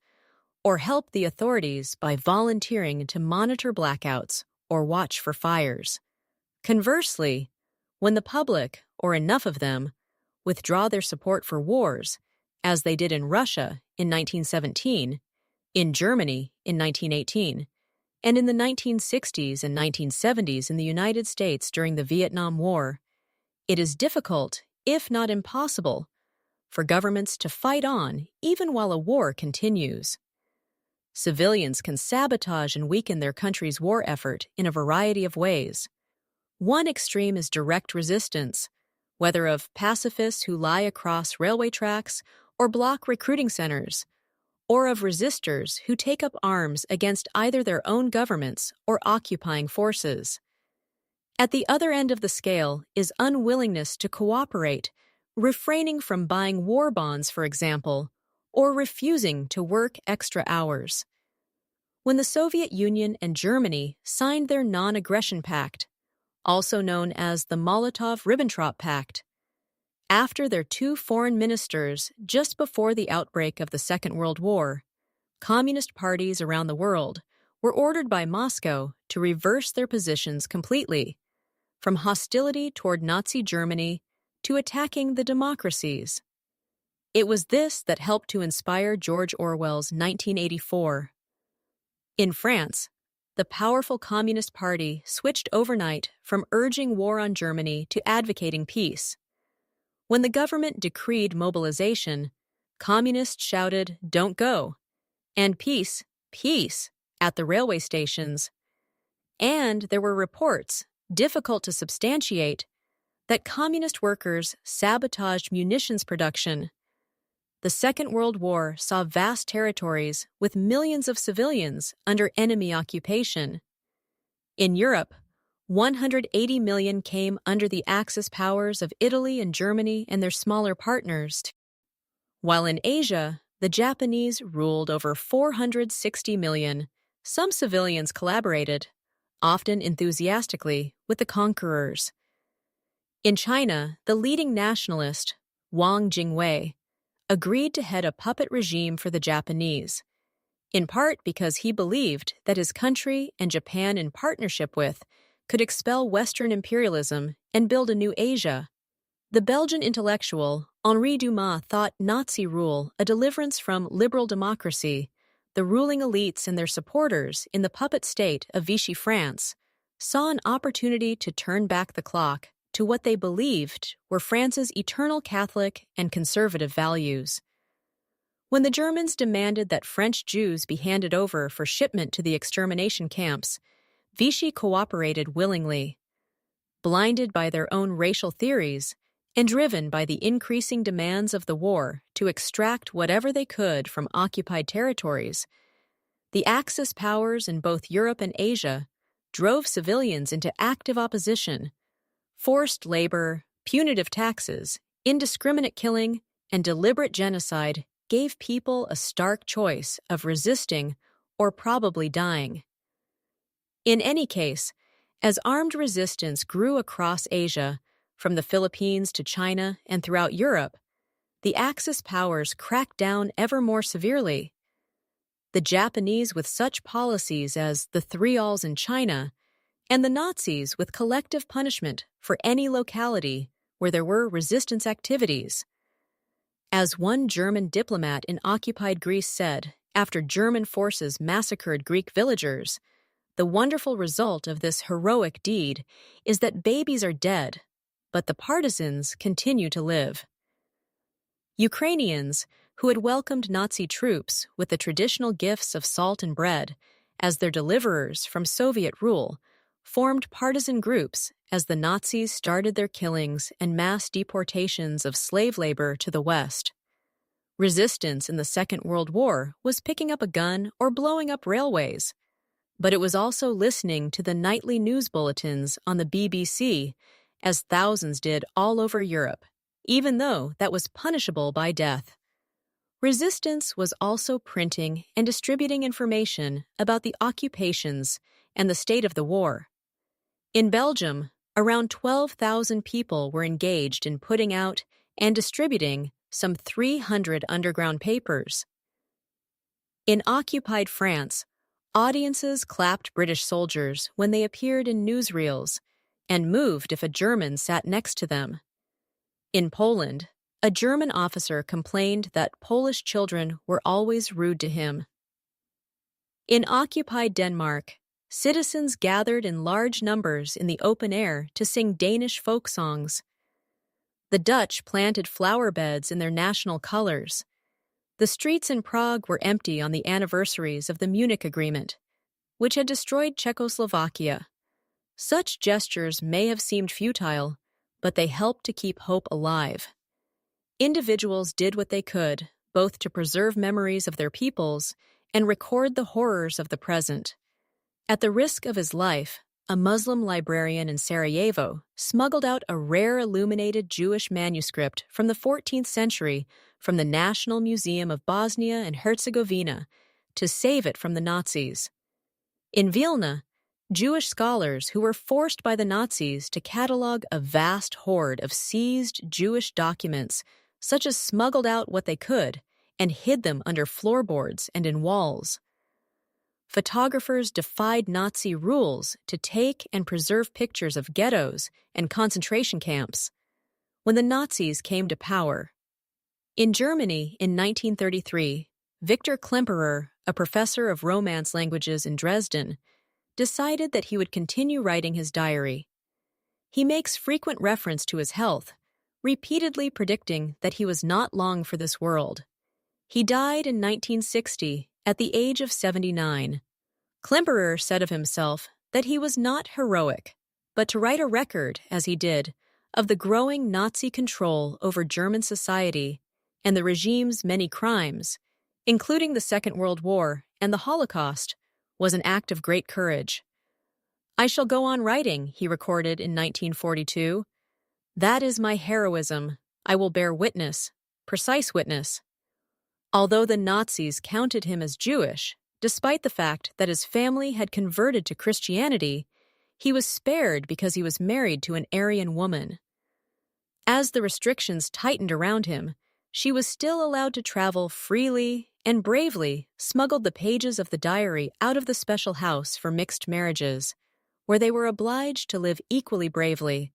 or help the authorities by volunteering to monitor blackouts or watch for fires. Conversely, when the public, or enough of them, withdraw their support for wars, as they did in Russia in 1917, in Germany in 1918, and in the 1960s and 1970s in the United States during the Vietnam War, it is difficult, if not impossible, for governments to fight on even while a war continues. Civilians can sabotage and weaken their country's war effort in a variety of ways. One extreme is direct resistance, whether of pacifists who lie across railway tracks or block recruiting centers, or of resistors who take up arms against either their own governments or occupying forces. At the other end of the scale is unwillingness to cooperate, refraining from buying war bonds, for example, or refusing to work extra hours. When the Soviet Union and Germany signed their non-aggression pact, also known as the Molotov-Ribbentrop Pact, after their two foreign ministers just before the outbreak of the Second World War, communist parties around the world were ordered by Moscow to reverse their positions completely, from hostility toward Nazi Germany to attacking the democracies. It was this that helped to inspire George Orwell's 1984. In France, the powerful Communist Party switched overnight from urging war on Germany to advocating peace. When the government decreed mobilization, communists shouted, "Don't go," and "Peace, peace," at the railway stations. And there were reports, difficult to substantiate, that communist workers sabotaged munitions production. The Second World War saw vast territories with millions of civilians under enemy occupation. In Europe, 180 million came under the Axis powers of Italy and Germany and their smaller partners, while in Asia, the Japanese ruled over 460 million. Some civilians collaborated, often enthusiastically, with the conquerors. In China, the leading nationalist, Wang Jingwei, agreed to head a puppet regime for the Japanese, in part because he believed that his country and Japan in partnership with could expel Western imperialism and build a new Asia. The Belgian intellectual Henri Dumas thought Nazi rule a deliverance from liberal democracy. The ruling elites and their supporters in the puppet state of Vichy France saw an opportunity to turn back the clock to what they believed were France's eternal Catholic and conservative values. When the Germans demanded that French Jews be handed over for shipment to the extermination camps, Vichy cooperated willingly. Blinded by their own racial theories and driven by the increasing demands of the war to extract whatever they could from occupied territories, the Axis powers in both Europe and Asia drove civilians into active opposition. Forced labor, punitive taxes, indiscriminate killing, and deliberate genocide gave people a stark choice of resisting or probably dying. In any case, as armed resistance grew across Asia, from the Philippines to China and throughout Europe, the Axis powers cracked down ever more severely. The Japanese, with such policies as the Three Alls in China and the Nazis with collective punishment for any locality where there were resistance activities. As one German diplomat in occupied Greece said after German forces massacred Greek villagers, the wonderful result of this heroic deed is that babies are dead, but the partisans continue to live. Ukrainians, who had welcomed Nazi troops with the traditional gifts of salt and bread as their deliverers from Soviet rule, formed partisan groups as the Nazis started their killings and mass deportations of slave labor to the West. Resistance in the Second World War was picking up a gun or blowing up railways, but it was also listening to the nightly news bulletins on the BBC, as thousands did all over Europe, even though that was punishable by death. Resistance was also printing and distributing information about the occupations and the state of the war. In Belgium, around 12,000 people were engaged in putting out and distributing some 300 underground papers. In occupied France, audiences clapped British soldiers when they appeared in newsreels and moved if a German sat next to them. In Poland, a German officer complained that Polish children were always rude to him. In occupied Denmark, citizens gathered in large numbers in the open air to sing Danish folk songs. The Dutch planted flower beds in their national colors. The streets in Prague were empty on the anniversaries of the Munich Agreement, which had destroyed Czechoslovakia. Such gestures may have seemed futile, but they helped to keep hope alive. Individuals did what they could, both to preserve memories of their peoples and record the horrors of the present. At the risk of his life, a Muslim librarian in Sarajevo smuggled out a rare illuminated Jewish manuscript from the 14th century from the National Museum of Bosnia and Herzegovina to save it from the Nazis. In Vilna, Jewish scholars who were forced by the Nazis to catalog a vast hoard of seized Jewish documents, such as smuggled out what they could and hid them under floorboards and in walls. Photographers defied Nazi rules to take and preserve pictures of ghettos and concentration camps. When the Nazis came to power, in Germany in 1933, Victor Klemperer, a professor of Romance languages in Dresden, decided that he would continue writing his diary. He makes frequent reference to his health, repeatedly predicting that he was not long for this world. He died in 1960 at the age of 79. Klemperer said of himself that he was not heroic, but to write a record, as he did, of the growing Nazi control over German society and the regime's many crimes, including the Second World War and the Holocaust, was an act of great courage. "I shall go on writing," he recorded in 1942. "That is my heroism. I will bear witness, precise witness." Although the Nazis counted him as Jewish, despite the fact that his family had converted to Christianity, he was spared because he was married to an Aryan woman. As the restrictions tightened around him, she was still allowed to travel freely and bravely smuggled the pages of the diary out of the special house for mixed marriages, where they were obliged to live equally bravely.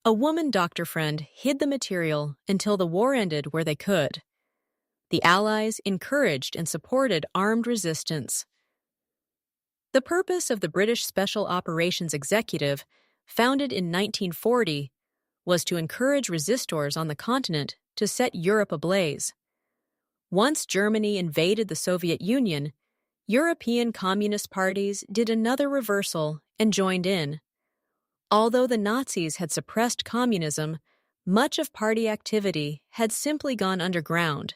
A woman doctor friend hid the material until the war ended where they could. The Allies encouraged and supported armed resistance. The purpose of the British Special Operations Executive, founded in 1940, was to encourage resistors on the continent to set Europe ablaze. Once Germany invaded the Soviet Union, European communist parties did another reversal and joined in. Although the Nazis had suppressed communism, much of party activity had simply gone underground,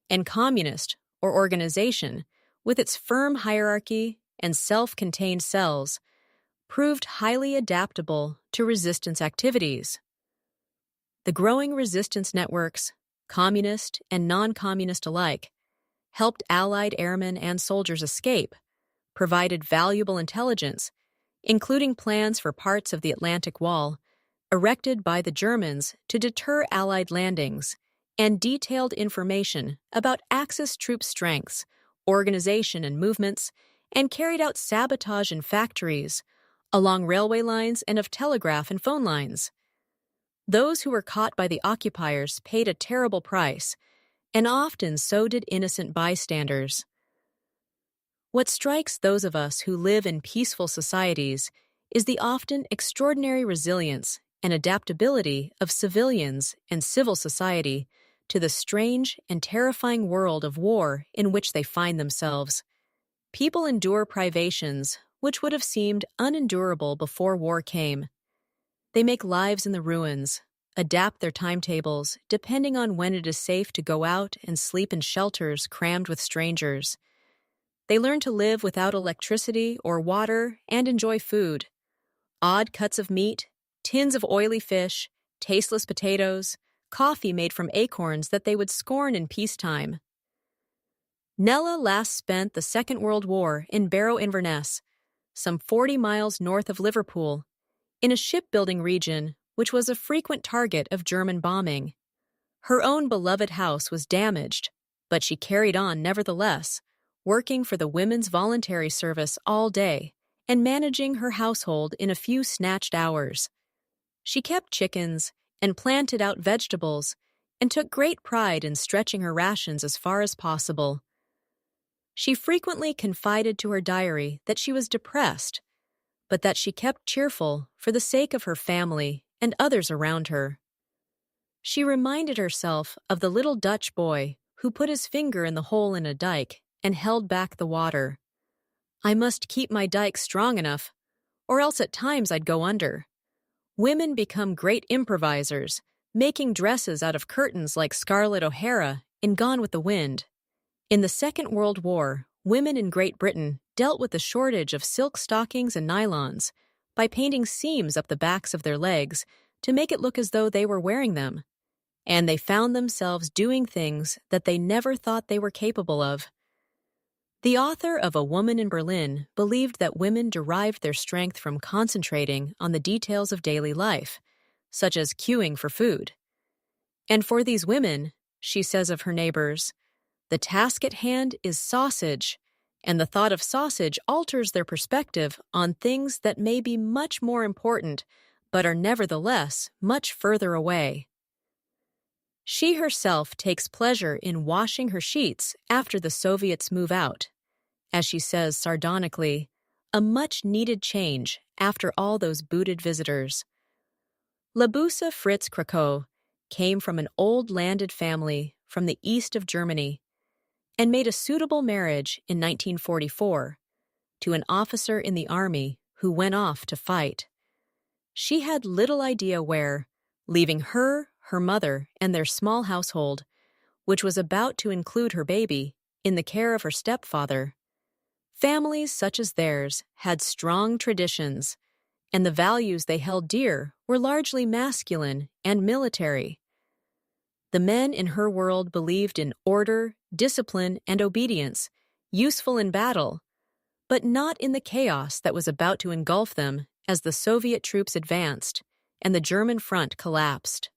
and communist, or organization, with its firm hierarchy and self-contained cells, proved highly adaptable to resistance activities. The growing resistance networks, communist and non-communist alike, helped Allied airmen and soldiers escape, provided valuable intelligence, including plans for parts of the Atlantic Wall, erected by the Germans to deter Allied landings, and detailed information about Axis troop strengths, organization and movements, and carried out sabotage in factories, along railway lines and of telegraph and phone lines. Those who were caught by the occupiers paid a terrible price, and often so did innocent bystanders. What strikes those of us who live in peaceful societies is the often extraordinary resilience and adaptability of civilians and civil society to the strange and terrifying world of war in which they find themselves. People endure privations which would have seemed unendurable before war came. They make lives in the ruins, adapt their timetables depending on when it is safe to go out and sleep in shelters crammed with strangers. They learn to live without electricity or water and enjoy food. Odd cuts of meat, tins of oily fish, tasteless potatoes, coffee made from acorns that they would scorn in peacetime. Nella last spent the Second World War in Barrow-in-Furness, some 40 miles north of Liverpool, in a shipbuilding region which was a frequent target of German bombing. Her own beloved house was damaged, but she carried on nevertheless, working for the Women's Voluntary Service all day and managing her household in a few snatched hours. She kept chickens and planted out vegetables and took great pride in stretching her rations as far as possible. She frequently confided to her diary that she was depressed, but that she kept cheerful for the sake of her family and others around her. She reminded herself of the little Dutch boy who put his finger in the hole in a dike and held back the water. I must keep my dike strong enough, or else at times I'd go under. Women become great improvisers, making dresses out of curtains like Scarlett O'Hara in Gone with the Wind. In the Second World War, women in Great Britain dealt with the shortage of silk stockings and nylons by painting seams up the backs of their legs to make it look as though they were wearing them. And they found themselves doing things that they never thought they were capable of. The author of A Woman in Berlin believed that women derived their strength from concentrating on the details of daily life, such as queuing for food. And for these women, she says of her neighbors, the task at hand is sausage, and the thought of sausage alters their perspective on things that may be much more important, but are nevertheless much further away. She herself takes pleasure in washing her sheets after the Soviets move out. As she says sardonically, a much-needed change after all those booted visitors. Labusa Fritz Krakow came from an old landed family from the east of Germany and made a suitable marriage in 1944 to an officer in the army who went off to fight. She had little idea where, leaving her mother, and their small household, which was about to include her baby, in the care of her stepfather. Families such as theirs had strong traditions, and the values they held dear were largely masculine and military. The men in her world believed in order, discipline, and obedience, useful in battle, but not in the chaos that was about to engulf them as the Soviet troops advanced and the German front collapsed.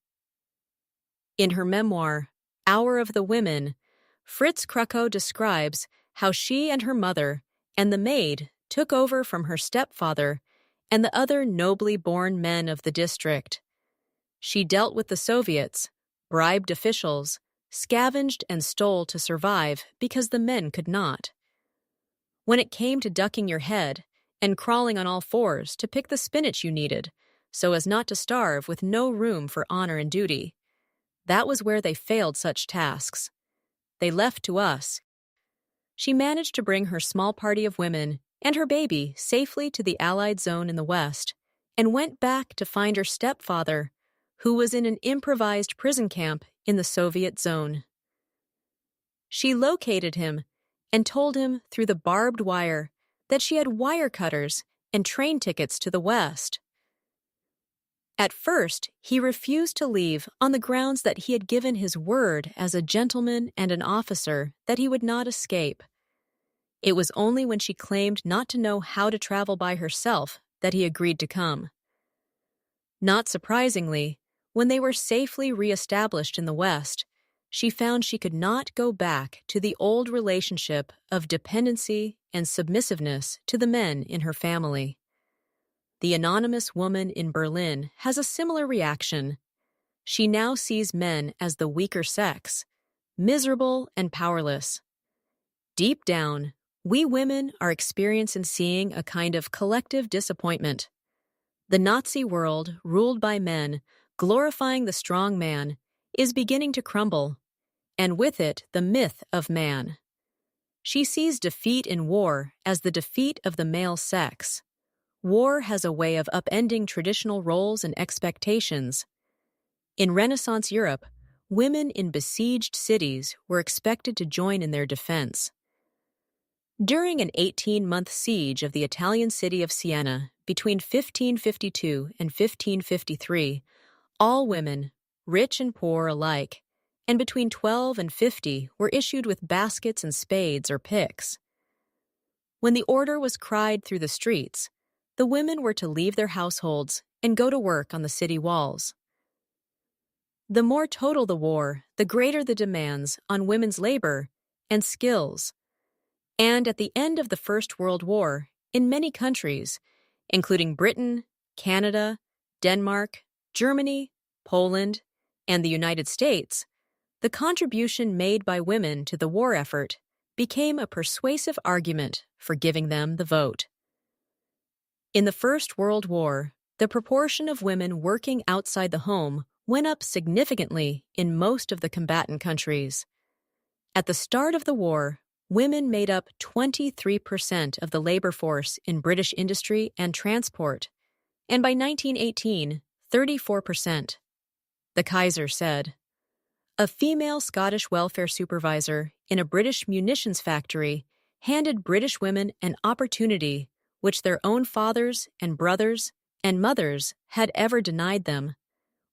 In her memoir, Hour of the Women, Fritz Krakow describes how she and her mother and the maid took over from her stepfather and the other nobly born men of the district. She dealt with the Soviets, bribed officials, scavenged and stole to survive because the men could not. When it came to ducking your head and crawling on all fours to pick the spinach you needed, so as not to starve with no room for honor and duty, that was where they failed such tasks. They left to us. She managed to bring her small party of women and her baby safely to the Allied zone in the West, and went back to find her stepfather, who was in an improvised prison camp in the Soviet zone. She located him and told him through the barbed wire that she had wire cutters and train tickets to the West. At first, he refused to leave on the grounds that he had given his word as a gentleman and an officer that he would not escape. It was only when she claimed not to know how to travel by herself that he agreed to come. Not surprisingly, when they were safely re-established in the West, she found she could not go back to the old relationship of dependency and submissiveness to the men in her family. The anonymous woman in Berlin has a similar reaction. She now sees men as the weaker sex, miserable and powerless. Deep down, we women are experiencing seeing a kind of collective disappointment. The Nazi world, ruled by men, glorifying the strong man, is beginning to crumble, and with it the myth of man. She sees defeat in war as the defeat of the male sex. War has a way of upending traditional roles and expectations. In Renaissance Europe, women in besieged cities were expected to join in their defense. During an 18-month siege of the Italian city of Siena between 1552 and 1553, all women, rich and poor alike, and between 12 and 50 were issued with baskets and spades or picks. When the order was cried through the streets, the women were to leave their households and go to work on the city walls. The more total the war, the greater the demands on women's labor and skills. And at the end of the First World War, in many countries, including Britain, Canada, Denmark, Germany, Poland, and the United States, the contribution made by women to the war effort became a persuasive argument for giving them the vote. In the First World War, the proportion of women working outside the home went up significantly in most of the combatant countries. At the start of the war, women made up 23% of the labor force in British industry and transport, and by 1918, 34%. The Kaiser said. A female Scottish welfare supervisor in a British munitions factory handed British women an opportunity which their own fathers and brothers and mothers had ever denied them.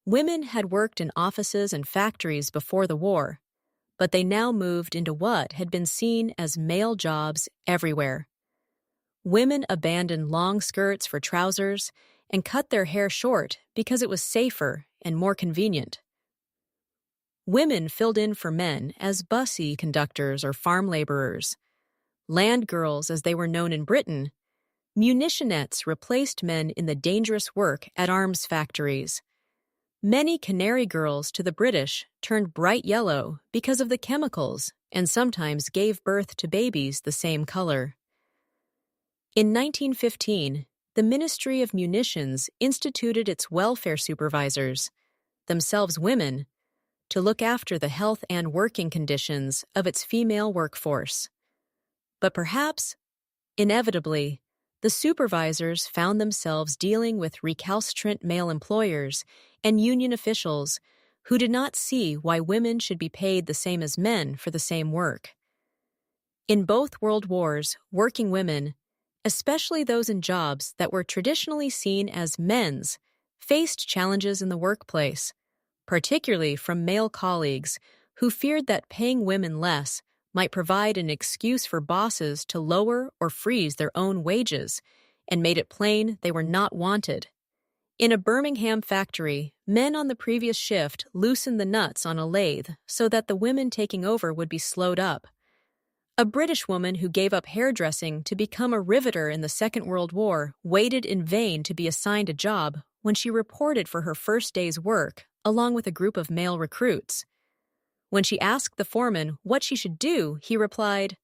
Women had worked in offices and factories before the war, but they now moved into what had been seen as male jobs everywhere. Women abandoned long skirts for trousers and cut their hair short because it was safer and more convenient. Women filled in for men as bussy conductors or farm laborers. Land girls, as they were known in Britain, munitionettes replaced men in the dangerous work at arms factories. Many canary girls to the British turned bright yellow because of the chemicals and sometimes gave birth to babies the same color. In 1915, the Ministry of Munitions instituted its welfare supervisors, themselves women, to look after the health and working conditions of its female workforce. But perhaps, inevitably, the supervisors found themselves dealing with recalcitrant male employers and union officials who did not see why women should be paid the same as men for the same work. In both world wars, working women, especially those in jobs that were traditionally seen as men's, faced challenges in the workplace, particularly from male colleagues who feared that paying women less might provide an excuse for bosses to lower or freeze their own wages, and made it plain they were not wanted. In a Birmingham factory, men on the previous shift loosened the nuts on a lathe so that the women taking over would be slowed up. A British woman who gave up hairdressing to become a riveter in the Second World War waited in vain to be assigned a job when she reported for her first day's work, along with a group of male recruits. When she asked the foreman what she should do, he replied,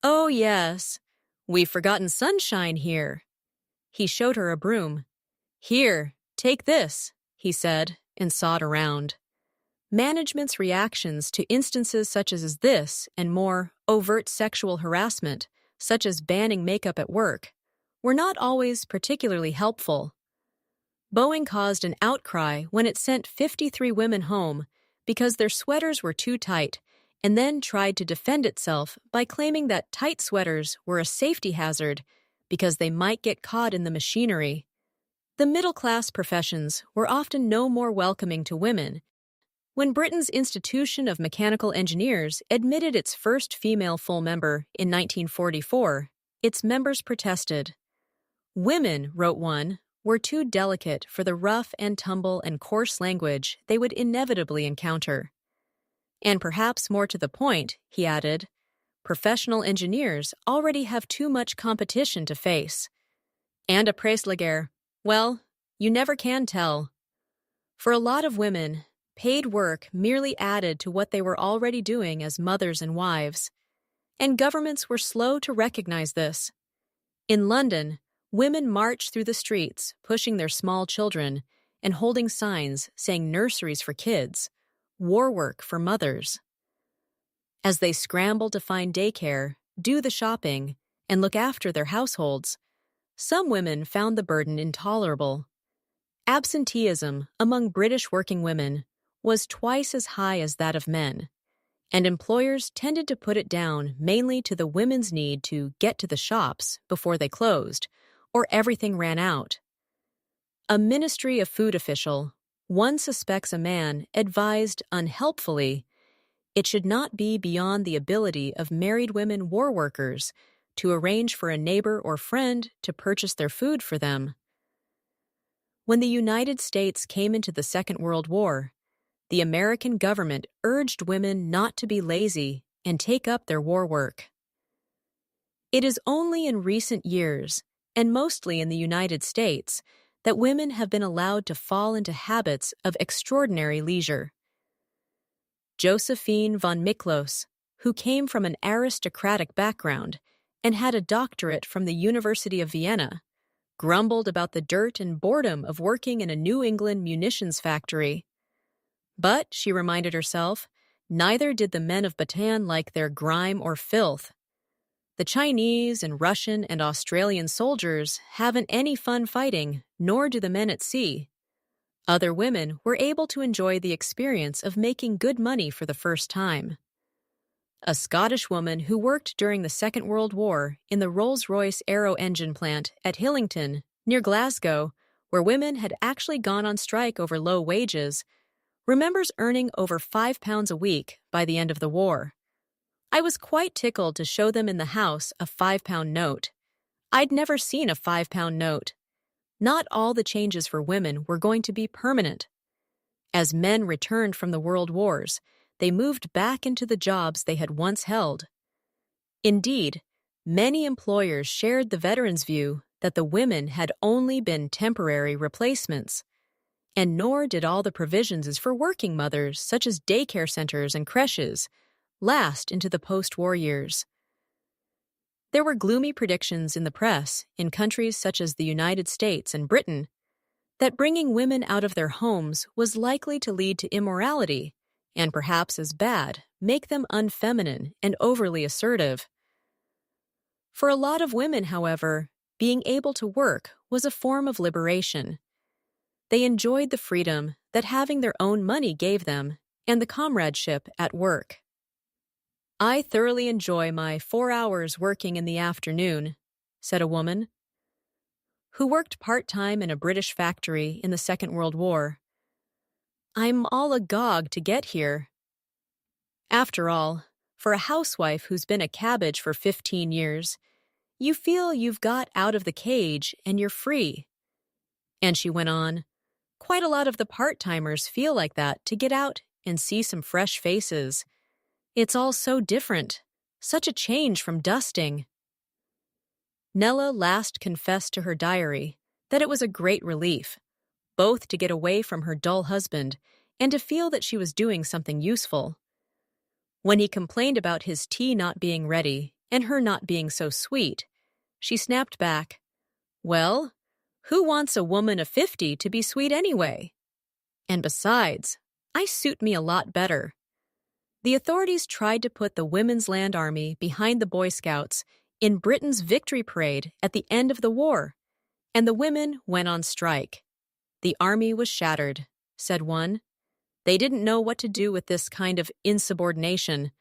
"Oh, yes, we've forgotten sunshine here." He showed her a broom. "Here, take this," he said, and sawed around. Management's reactions to instances such as this and more overt sexual harassment, such as banning makeup at work, were not always particularly helpful. Boeing caused an outcry when it sent 53 women home because their sweaters were too tight, and then tried to defend itself by claiming that tight sweaters were a safety hazard because they might get caught in the machinery. The middle-class professions were often no more welcoming to women. When Britain's Institution of Mechanical Engineers admitted its first female full member in 1944, its members protested. Women, wrote one, were too delicate for the rough and tumble and coarse language they would inevitably encounter. And perhaps more to the point, he added, professional engineers already have too much competition to face. And après la guerre, Well, you never can tell. For a lot of women, paid work merely added to what they were already doing as mothers and wives, and governments were slow to recognize this. In London, women marched through the streets, pushing their small children and holding signs saying nurseries for kids, war work for mothers. As they scrambled to find daycare, do the shopping, and look after their households, some women found the burden intolerable. Absenteeism among British working women was twice as high as that of men, and employers tended to put it down mainly to the women's need to get to the shops before they closed, or everything ran out. A Ministry of Food official, one suspects a man advised unhelpfully it should not be beyond the ability of married women war workers to arrange for a neighbor or friend to purchase their food for them. When the United States came into the Second World War, the American government urged women not to be lazy and take up their war work. It is only in recent years, and mostly in the United States, that women have been allowed to fall into habits of extraordinary leisure. Josephine von Miklos, who came from an aristocratic background and had a doctorate from the University of Vienna, grumbled about the dirt and boredom of working in a New England munitions factory. But, she reminded herself, neither did the men of Bataan like their grime or filth. The Chinese and Russian and Australian soldiers haven't any fun fighting, nor do the men at sea. Other women were able to enjoy the experience of making good money for the first time. A Scottish woman who worked during the Second World War in the Rolls-Royce aero engine plant at Hillington, near Glasgow, where women had actually gone on strike over low wages, remembers earning over £5 a week by the end of the war. I was quite tickled to show them in the house a £5 note. I'd never seen a £5 note. Not all the changes for women were going to be permanent. As men returned from the world wars, they moved back into the jobs they had once held. Indeed, many employers shared the veterans' view that the women had only been temporary replacements, and nor did all the provisions for working mothers, such as daycare centers and creches, last into the post-war years. There were gloomy predictions in the press in countries such as the United States and Britain that bringing women out of their homes was likely to lead to immorality and, perhaps as bad, make them unfeminine and overly assertive. For a lot of women, however, being able to work was a form of liberation. They enjoyed the freedom that having their own money gave them and the comradeship at work. I thoroughly enjoy my 4 hours working in the afternoon, said a woman, who worked part-time in a British factory in the Second World War. I'm all agog to get here. After all, for a housewife who's been a cabbage for 15 years, you feel you've got out of the cage and you're free. And she went on, quite a lot of the part-timers feel like that to get out and see some fresh faces. It's all so different, such a change from dusting. Nella last confessed to her diary that it was a great relief, both to get away from her dull husband and to feel that she was doing something useful. When he complained about his tea not being ready and her not being so sweet, she snapped back, "Well, who wants a woman of 50 to be sweet anyway? And besides, I suit me a lot better." The authorities tried to put the Women's Land Army behind the Boy Scouts in Britain's victory parade at the end of the war, and the women went on strike. The army was shattered, said one. They didn't know what to do with this kind of insubordination,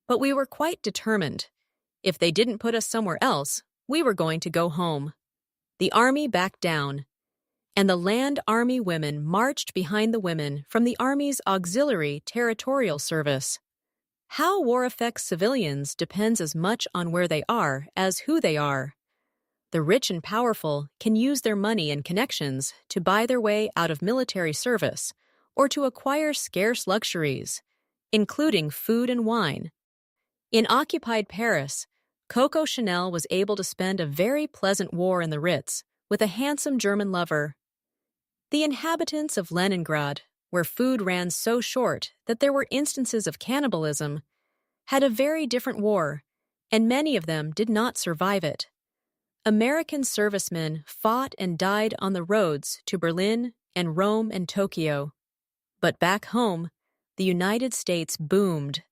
but we were quite determined. If they didn't put us somewhere else, we were going to go home. The army backed down, and the Land Army women marched behind the women from the Army's Auxiliary Territorial Service. How war affects civilians depends as much on where they are as who they are. The rich and powerful can use their money and connections to buy their way out of military service or to acquire scarce luxuries, including food and wine. In occupied Paris, Coco Chanel was able to spend a very pleasant war in the Ritz with a handsome German lover. The inhabitants of Leningrad, where food ran so short that there were instances of cannibalism, had a very different war, and many of them did not survive it. American servicemen fought and died on the roads to Berlin and Rome and Tokyo. But back home, the United States boomed.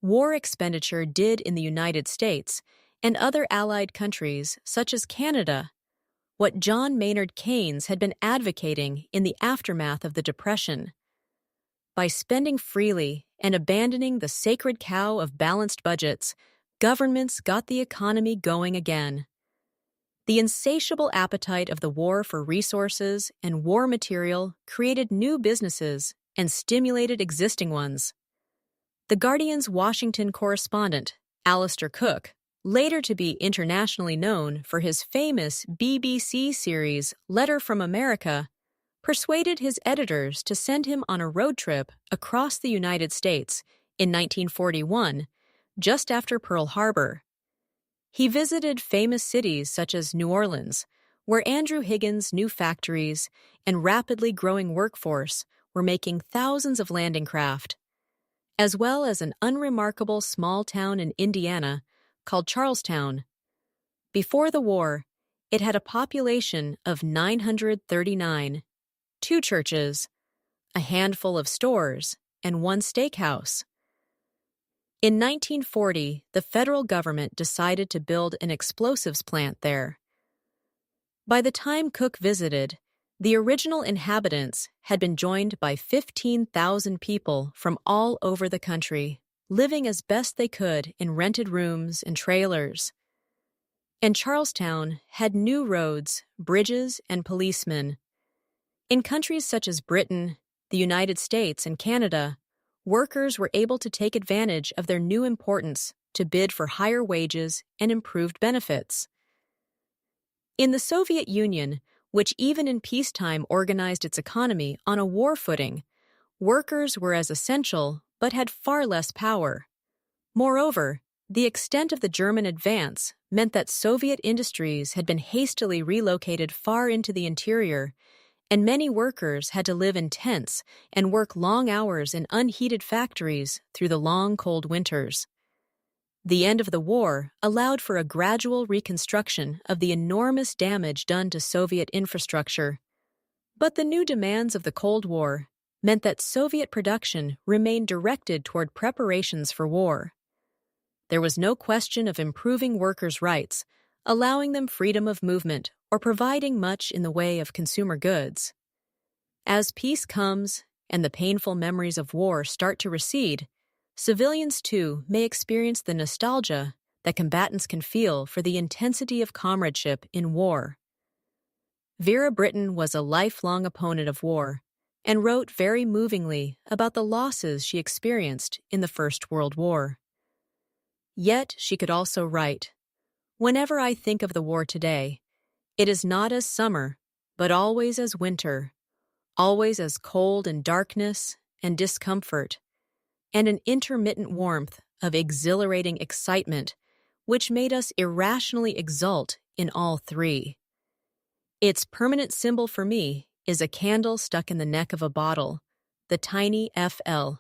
War expenditure did in the United States and other allied countries, such as Canada, what John Maynard Keynes had been advocating in the aftermath of the Depression. By spending freely and abandoning the sacred cow of balanced budgets, governments got the economy going again. The insatiable appetite of the war for resources and war material created new businesses and stimulated existing ones. The Guardian's Washington correspondent, Alistair Cooke, later to be internationally known for his famous BBC series Letter from America, persuaded his editors to send him on a road trip across the United States in 1941, just after Pearl Harbor. He visited famous cities such as New Orleans, where Andrew Higgins' new factories and rapidly growing workforce were making thousands of landing craft, as well as an unremarkable small town in Indiana called Charlestown. Before the war, it had a population of 939, 2 churches, a handful of stores, and 1 steakhouse. In 1940, the federal government decided to build an explosives plant there. By the time Cooke visited, the original inhabitants had been joined by 15,000 people from all over the country, living as best they could in rented rooms and trailers. And Charlestown had new roads, bridges, and policemen. In countries such as Britain, the United States, and Canada, workers were able to take advantage of their new importance to bid for higher wages and improved benefits. In the Soviet Union, which even in peacetime organized its economy on a war footing, workers were as essential but had far less power. Moreover, the extent of the German advance meant that Soviet industries had been hastily relocated far into the interior, and many workers had to live in tents and work long hours in unheated factories through the long, cold winters. The end of the war allowed for a gradual reconstruction of the enormous damage done to Soviet infrastructure. But the new demands of the Cold War meant that Soviet production remained directed toward preparations for war. There was no question of improving workers' rights, allowing them freedom of movement, or providing much in the way of consumer goods. As peace comes and the painful memories of war start to recede, civilians too may experience the nostalgia that combatants can feel for the intensity of comradeship in war. Vera Brittain was a lifelong opponent of war and wrote very movingly about the losses she experienced in the First World War. Yet she could also write, "Whenever I think of the war today, it is not as summer, but always as winter, always as cold and darkness and discomfort, and an intermittent warmth of exhilarating excitement which made us irrationally exult in all 3. Its permanent symbol for me is a candle stuck in the neck of a bottle, the tiny FL.